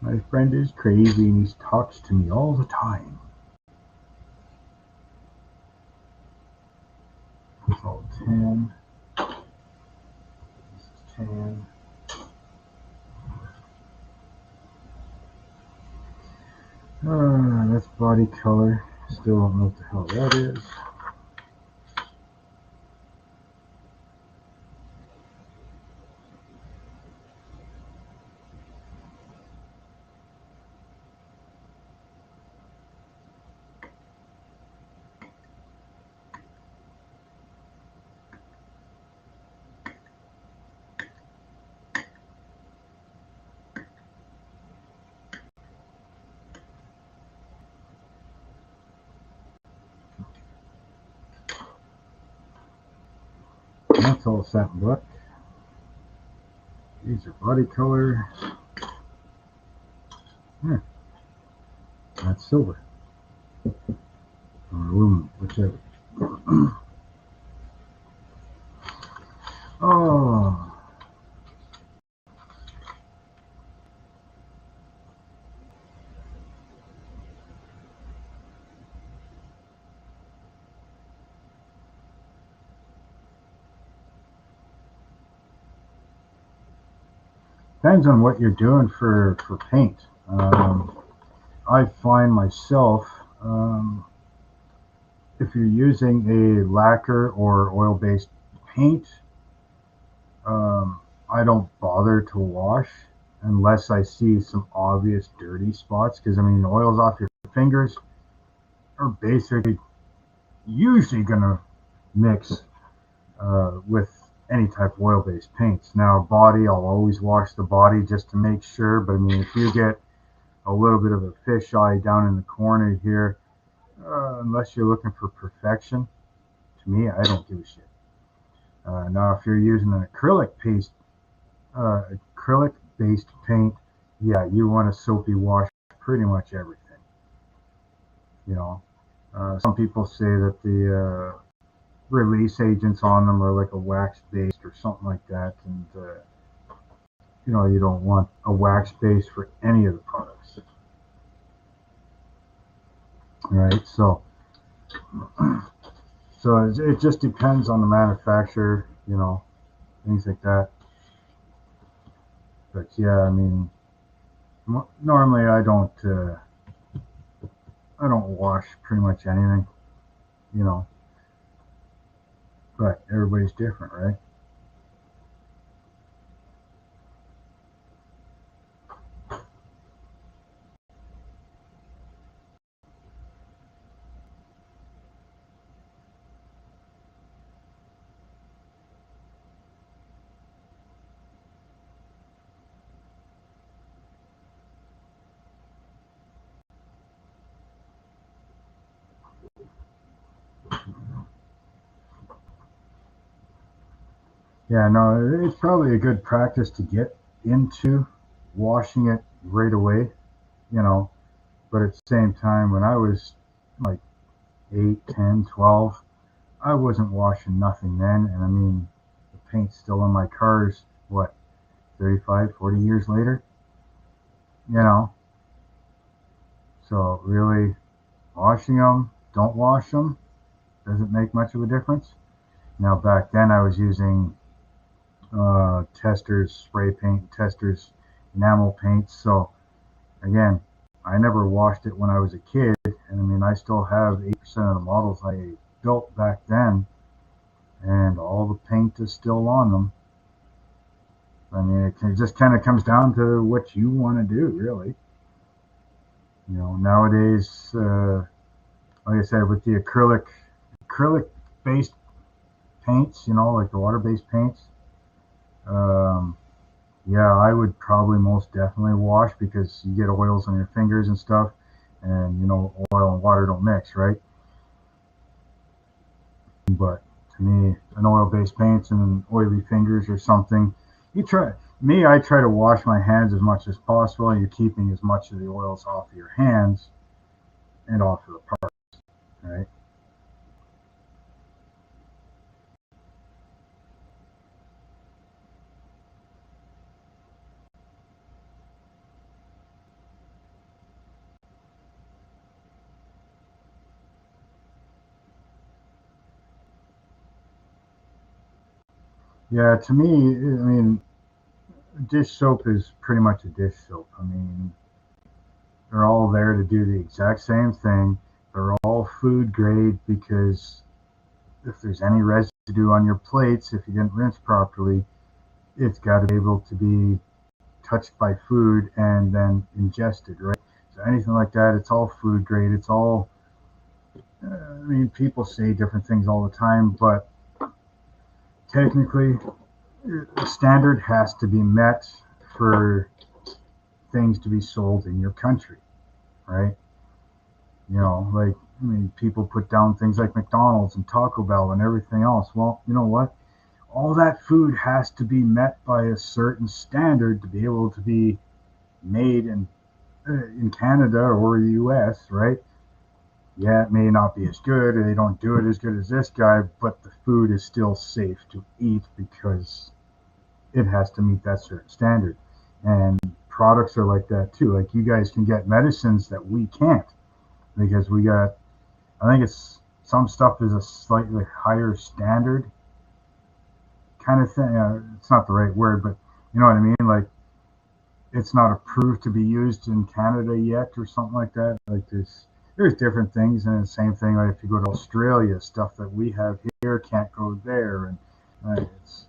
My friend is crazy and he talks to me all the time. It's all 10. This is 10. That's body color. Still don't know what the hell that is. That's all satin black. These are body color. That's silver. Or aluminum, whichever. Oh. Depends on what you're doing for paint. I find myself, if you're using a lacquer or oil-based paint, I don't bother to wash unless I see some obvious dirty spots, because I mean, oils off your fingers are basically usually going to mix with any type of oil-based paints. Now, body, I'll always wash the body just to make sure, but I mean, if you get a little bit of a fisheye down in the corner here, unless you're looking for perfection, to me, I don't give a shit. Now, if you're using an acrylic-based paint, yeah, you want a soapy wash pretty much everything. You know, some people say that the release agents on them are like a wax-based or something like that, and you don't want a wax base for any of the products. Right, so it just depends on the manufacturer, things like that. But yeah, I mean, normally I don't wash pretty much anything, you know. But everybody's different, right? Yeah, no, it's probably a good practice to get into washing it right away, you know. But at the same time, when I was like 8, 10, 12, I wasn't washing nothing then. And I mean, the paint's still on my cars, what, 35, 40 years later, you know. So really, washing them, don't wash them, doesn't make much of a difference. Now, back then, I was using testers, spray paint, testers, enamel paints. So, again, I never washed it when I was a kid. And I mean, I still have 8% of the models I built back then, and all the paint is still on them. I mean, it just kind of comes down to what you want to do, really. You know, nowadays, like I said, with the acrylic based paints, you know, like the water based paints, um, yeah, I would probably most definitely wash because you get oils on your fingers and stuff, and you know, oil and water don't mix, right? But to me, an oil-based paints and oily fingers or something, you try. Me, I try to wash my hands as much as possible. And you're keeping as much of the oils off of your hands and off of the part, right? Yeah, to me, I mean, dish soap is pretty much a dish soap. I mean, they're all there to do the exact same thing. They're all food grade because if there's any residue on your plates, if you didn't rinse properly, it's got to be able to be touched by food and then ingested, right? So anything like that, it's all food grade. It's all, I mean, people say different things all the time, but technically, the standard has to be met for things to be sold in your country, right? You know, like, I mean, people put down things like McDonald's and Taco Bell and everything else. Well, you know what? All that food has to be met by a certain standard to be able to be made in Canada or the U.S., right? Yeah, it may not be as good, or they don't do it as good as this guy, but the food is still safe to eat because it has to meet that certain standard. And products are like that too. Like you guys can get medicines that we can't because we got, I think it's some stuff is a slightly higher standard kind of thing. It's not the right word, but you know what I mean? Like it's not approved to be used in Canada yet or something like that. Like there's different things, and the same thing. Like if you go to Australia, stuff that we have here can't go there, and it's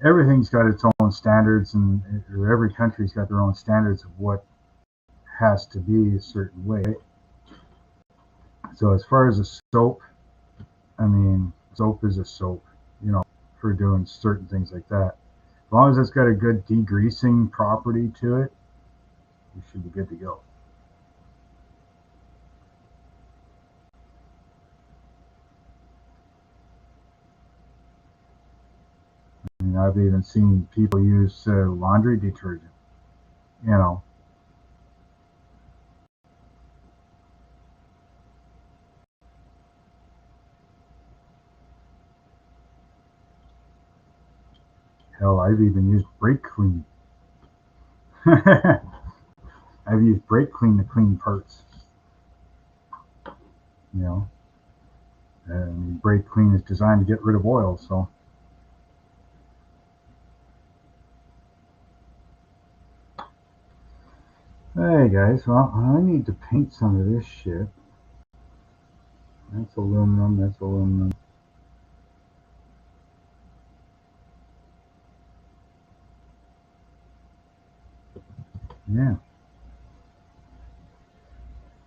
everything's got its own standards, and or every country's got their own standards of what has to be a certain way. So as far as a soap, I mean, soap is a soap, you know, for doing certain things like that. As long as it's got a good degreasing property to it, you should be good to go. I mean, I've even seen people use laundry detergent. You know, hell, I've even used brake clean. I've used brake clean to clean parts. You know, and brake clean is designed to get rid of oil. So, hey guys, well, I need to paint some of this shit. That's aluminum. That's aluminum. Yeah.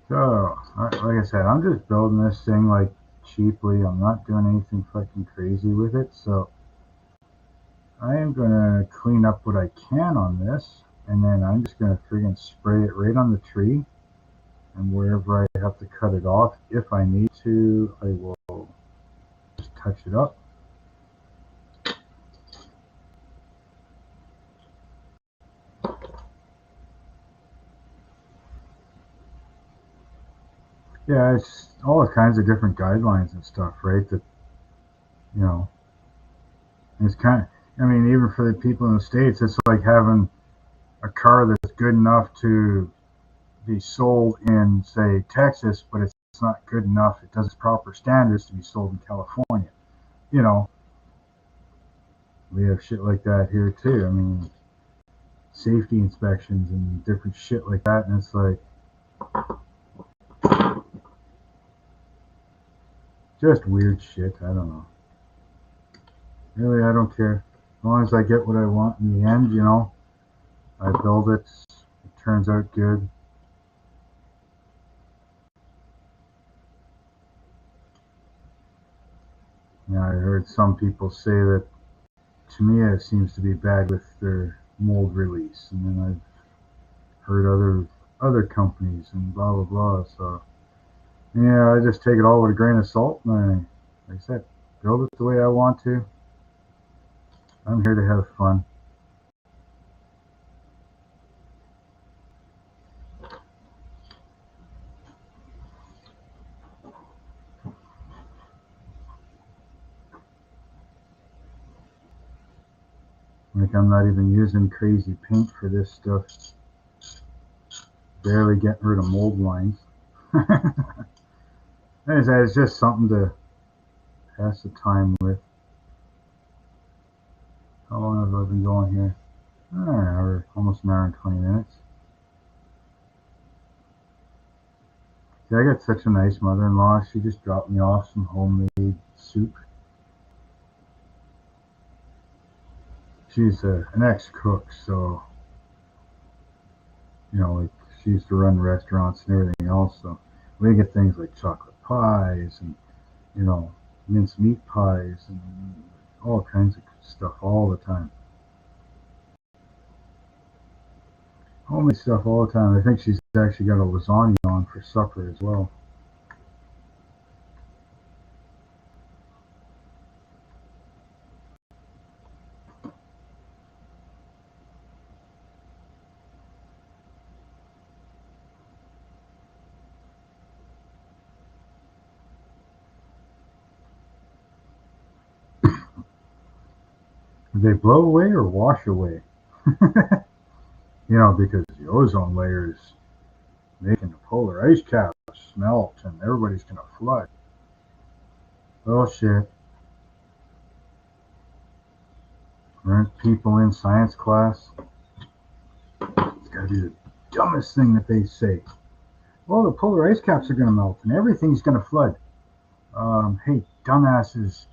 So, like I said, I'm just building this thing like cheaply. I'm not doing anything fucking crazy with it. So, I am gonna clean up what I can on this, and then I'm just gonna friggin' spray it right on the tree, and wherever I have to cut it off, if I need to, I will just touch it up. Yeah, it's all kinds of different guidelines and stuff, right? That you know, it's kind of. I mean, even for the people in the States, it's like having a car that's good enough to be sold in, say, Texas, but it's not good enough. It does proper standards to be sold in California. You know, we have shit like that here too. I mean, safety inspections and different shit like that, and it's like just weird shit. I don't know. Really, I don't care. As long as I get what I want in the end, I build it. It turns out good. I heard some people say that Tamiya seems to be bad with their mold release, and then I've heard other companies and blah blah blah. So yeah, I just take it all with a grain of salt, and like I said, build it the way I want to. I'm here to have fun. Like I'm not even using crazy paint for this stuff. Barely getting rid of mold lines. It's just something to pass the time with. How long have I been going here? We're almost an hour and 20 minutes. See, I got such a nice mother-in-law. She just dropped me off some homemade soup. She's an ex-cook, so like she used to run restaurants and everything else. So we get things like chocolate pies and minced meat pies and all kinds of stuff all the time. Homemade stuff all the time. I think she's actually got a lasagna on for supper as well. Do they blow away or wash away? Because the ozone layer is making the polar ice caps melt and everybody's going to flood. Oh shit. Aren't people in science class? It's got to be the dumbest thing that they say. Well, the polar ice caps are going to melt and everything's going to flood. Hey, dumbasses,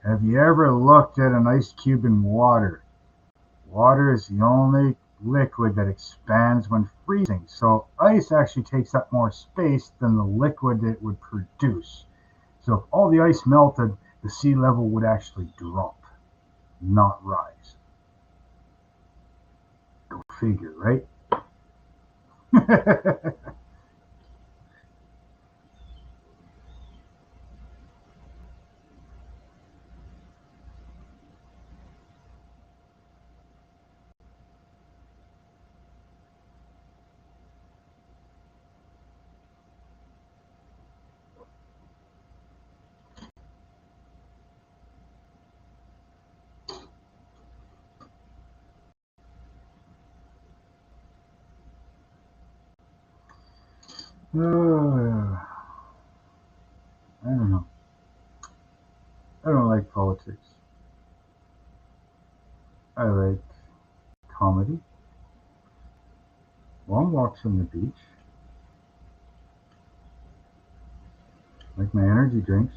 have you ever looked at an ice cube in water? Water is the only liquid that expands when freezing, so ice actually takes up more space than the liquid it would produce. So if all the ice melted, the sea level would actually drop, not rise. Go figure, right? I don't know. I don't like politics. I like comedy, long walks on the beach, I like my energy drinks.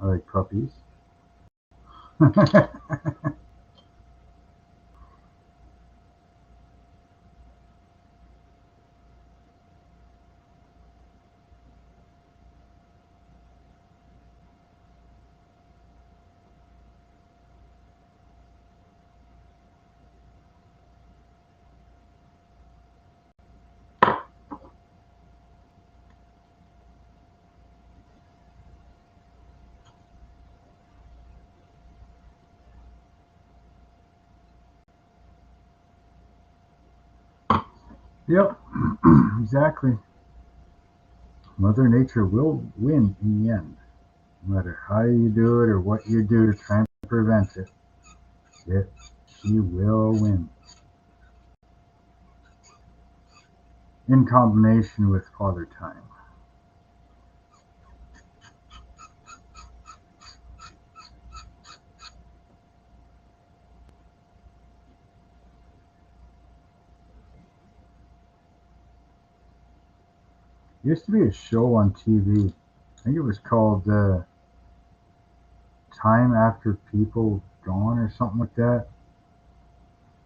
I like puppies. Yep, exactly. Mother Nature will win in the end. No matter how you do it or what you do to try and prevent it, she will win. In combination with Father Time. There used to be a show on TV. I think it was called Time After People Gone or something like that.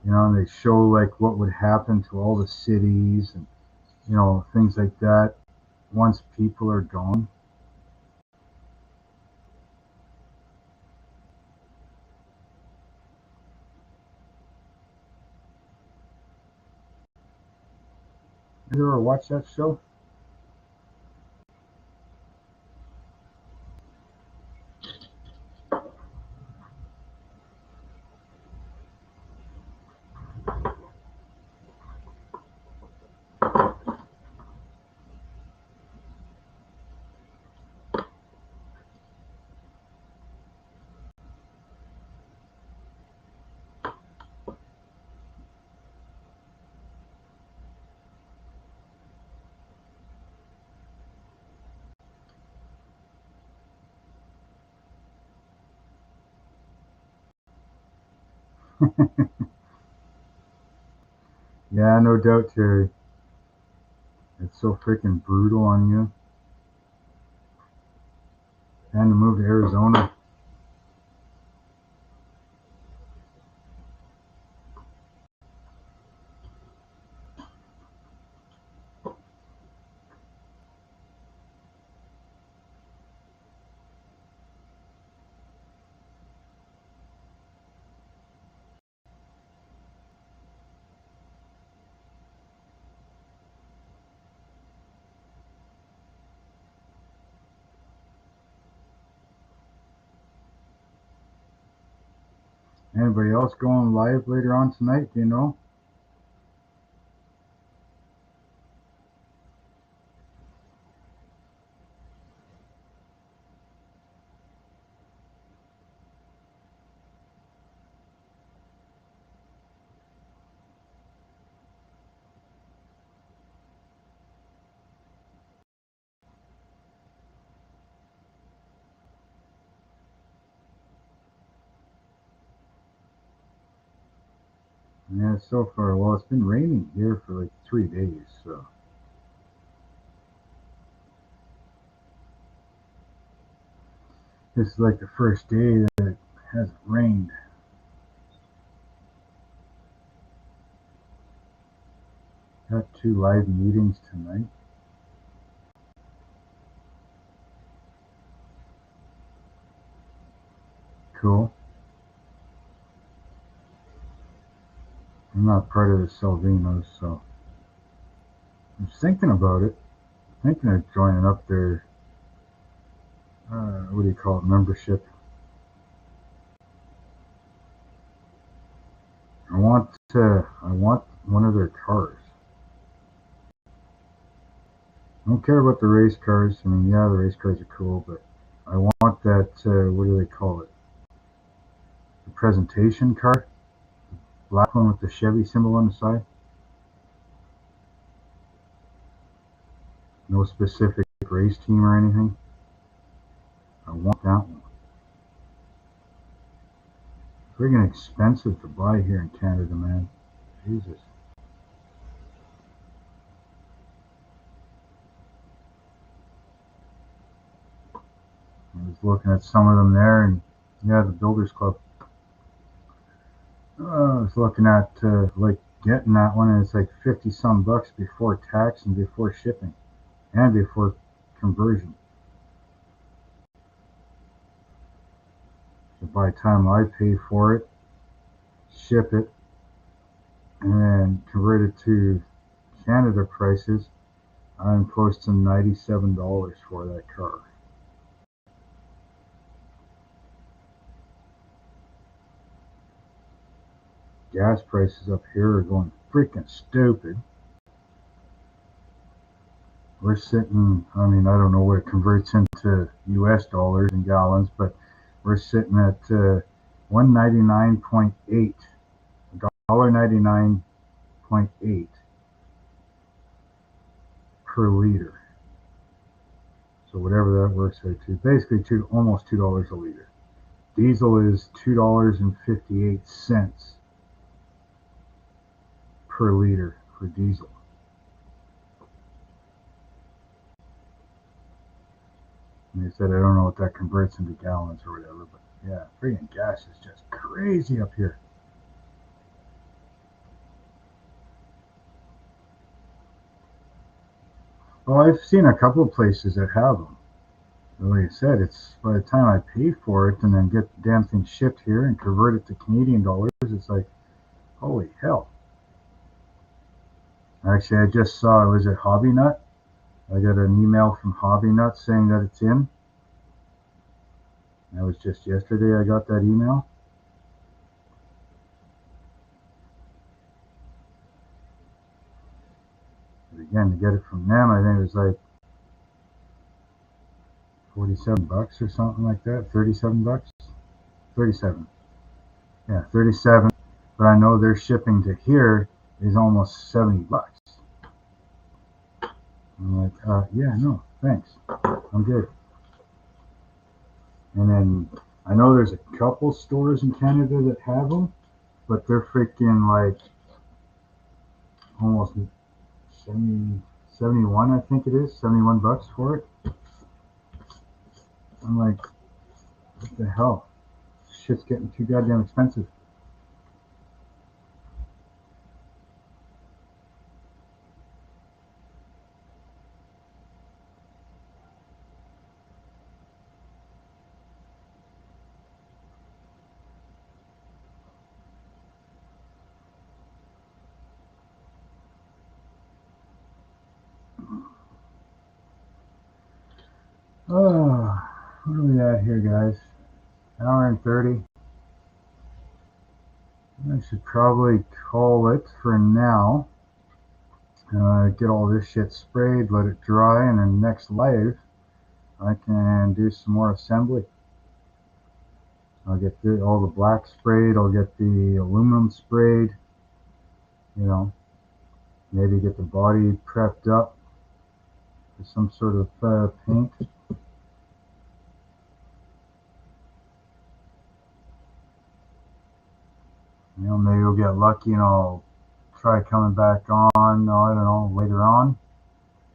And they show like what would happen to all the cities and things like that once people are gone. You ever watch that show? Yeah, no doubt, Terry. It's so freaking brutal on you. And to move to Arizona. Anybody else going live later on tonight? Do you know? Yeah, so far, well, it's been raining here for like 3 days, so this is like the first day that it hasn't rained. Got 2 live meetings tonight. Cool. I'm not part of the Salvinos, so I'm thinking about it. Thinking of joining up their, what do you call it, membership. I want one of their cars. I don't care about the race cars. I mean, yeah, the race cars are cool, but I want that, what do they call it? The presentation car? Black one with the Chevy symbol on the side. No specific race team or anything. I want that one. Friggin' expensive to buy here in Canada, man. Jesus. I was looking at some of them there, and yeah, the Builders Club. I was looking at like getting that one, and it's like 50 some bucks before tax and before shipping and before conversion. So by the time I pay for it, ship it, and then convert it to Canada prices, I'm close to $97 for that car. Gas prices up here are going freaking stupid. we're sitting, I mean, I don't know what it converts into US dollars and gallons, but we're sitting at 199.8, $1.99.8 per liter. So whatever that works out to, basically almost $2 a liter. Diesel is $2.58 per liter for diesel. And they said, I don't know what that converts into gallons or whatever, but yeah, freaking gas is just crazy up here. Well, I've seen a couple of places that have them. Like I said, it's by the time I pay for it and then get the damn thing shipped here and convert it to Canadian dollars, it's like, holy hell. Actually, I just saw, was it Hobby Nut? I got an email from Hobby Nut saying that it's in. That was just yesterday I got that email. But again, to get it from them, I think it was like 47 bucks or something like that. 37 bucks? 37. Yeah, 37. But I know their shipping to here is almost 70 bucks. I'm like, yeah, no, thanks. I'm good. And then I know there's a couple stores in Canada that have them, but they're freaking like almost 70, 71, I think it is, 71 bucks for it. I'm like, what the hell? Shit's getting too goddamn expensive. Oh, what are we at here, guys? Hour and 30. I should probably call it for now. Get all this shit sprayed, let it dry, and then next live I can do some more assembly. I'll get all the black sprayed, I'll get the aluminum sprayed, you know, maybe get the body prepped up with some sort of paint. You know, maybe we'll get lucky and I'll try coming back on, I don't know, later on,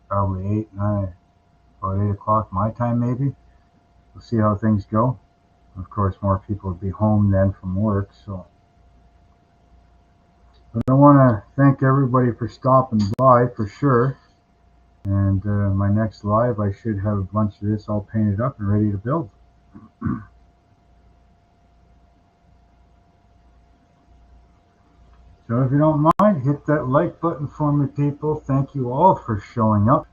probably 8, 9, about 8 o'clock my time maybe. We'll see how things go. Of course, more people will be home then from work, so. But I want to thank everybody for stopping by for sure. And my next live, I should have a bunch of this all painted up and ready to build. So if you don't mind, hit that like button for me, people. Thank you all for showing up.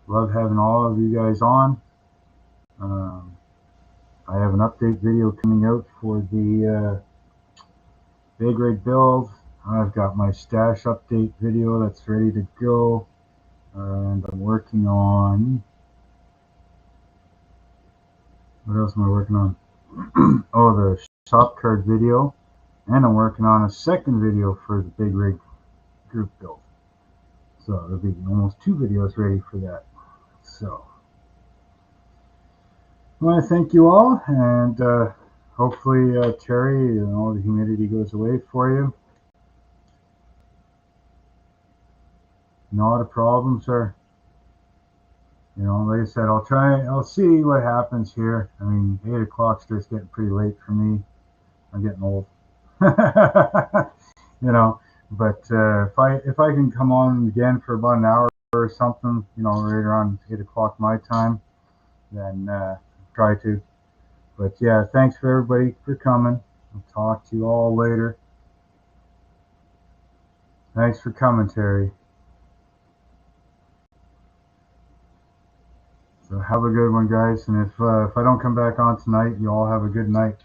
Love having all of you guys on. I have an update video coming out for the big rig build. I've got my stash update video that's ready to go. And I'm working on, what else am I working on? Oh, the shop card video. And I'm working on a second video for the big rig group build. So there'll be almost 2 videos ready for that. So I want to thank you all, and hopefully Terry and all the humidity goes away for you. Not a problem, sir. You know, like I said, I'll see what happens here. I mean, 8 o'clock starts getting pretty late for me. I'm getting old. You know, but if I can come on again for about an hour or something, you know, right around 8 o'clock my time, then try to. But yeah, thanks for everybody for coming. I'll talk to you all later. Thanks for coming, Terry. So have a good one, guys. And if I don't come back on tonight, you all have a good night.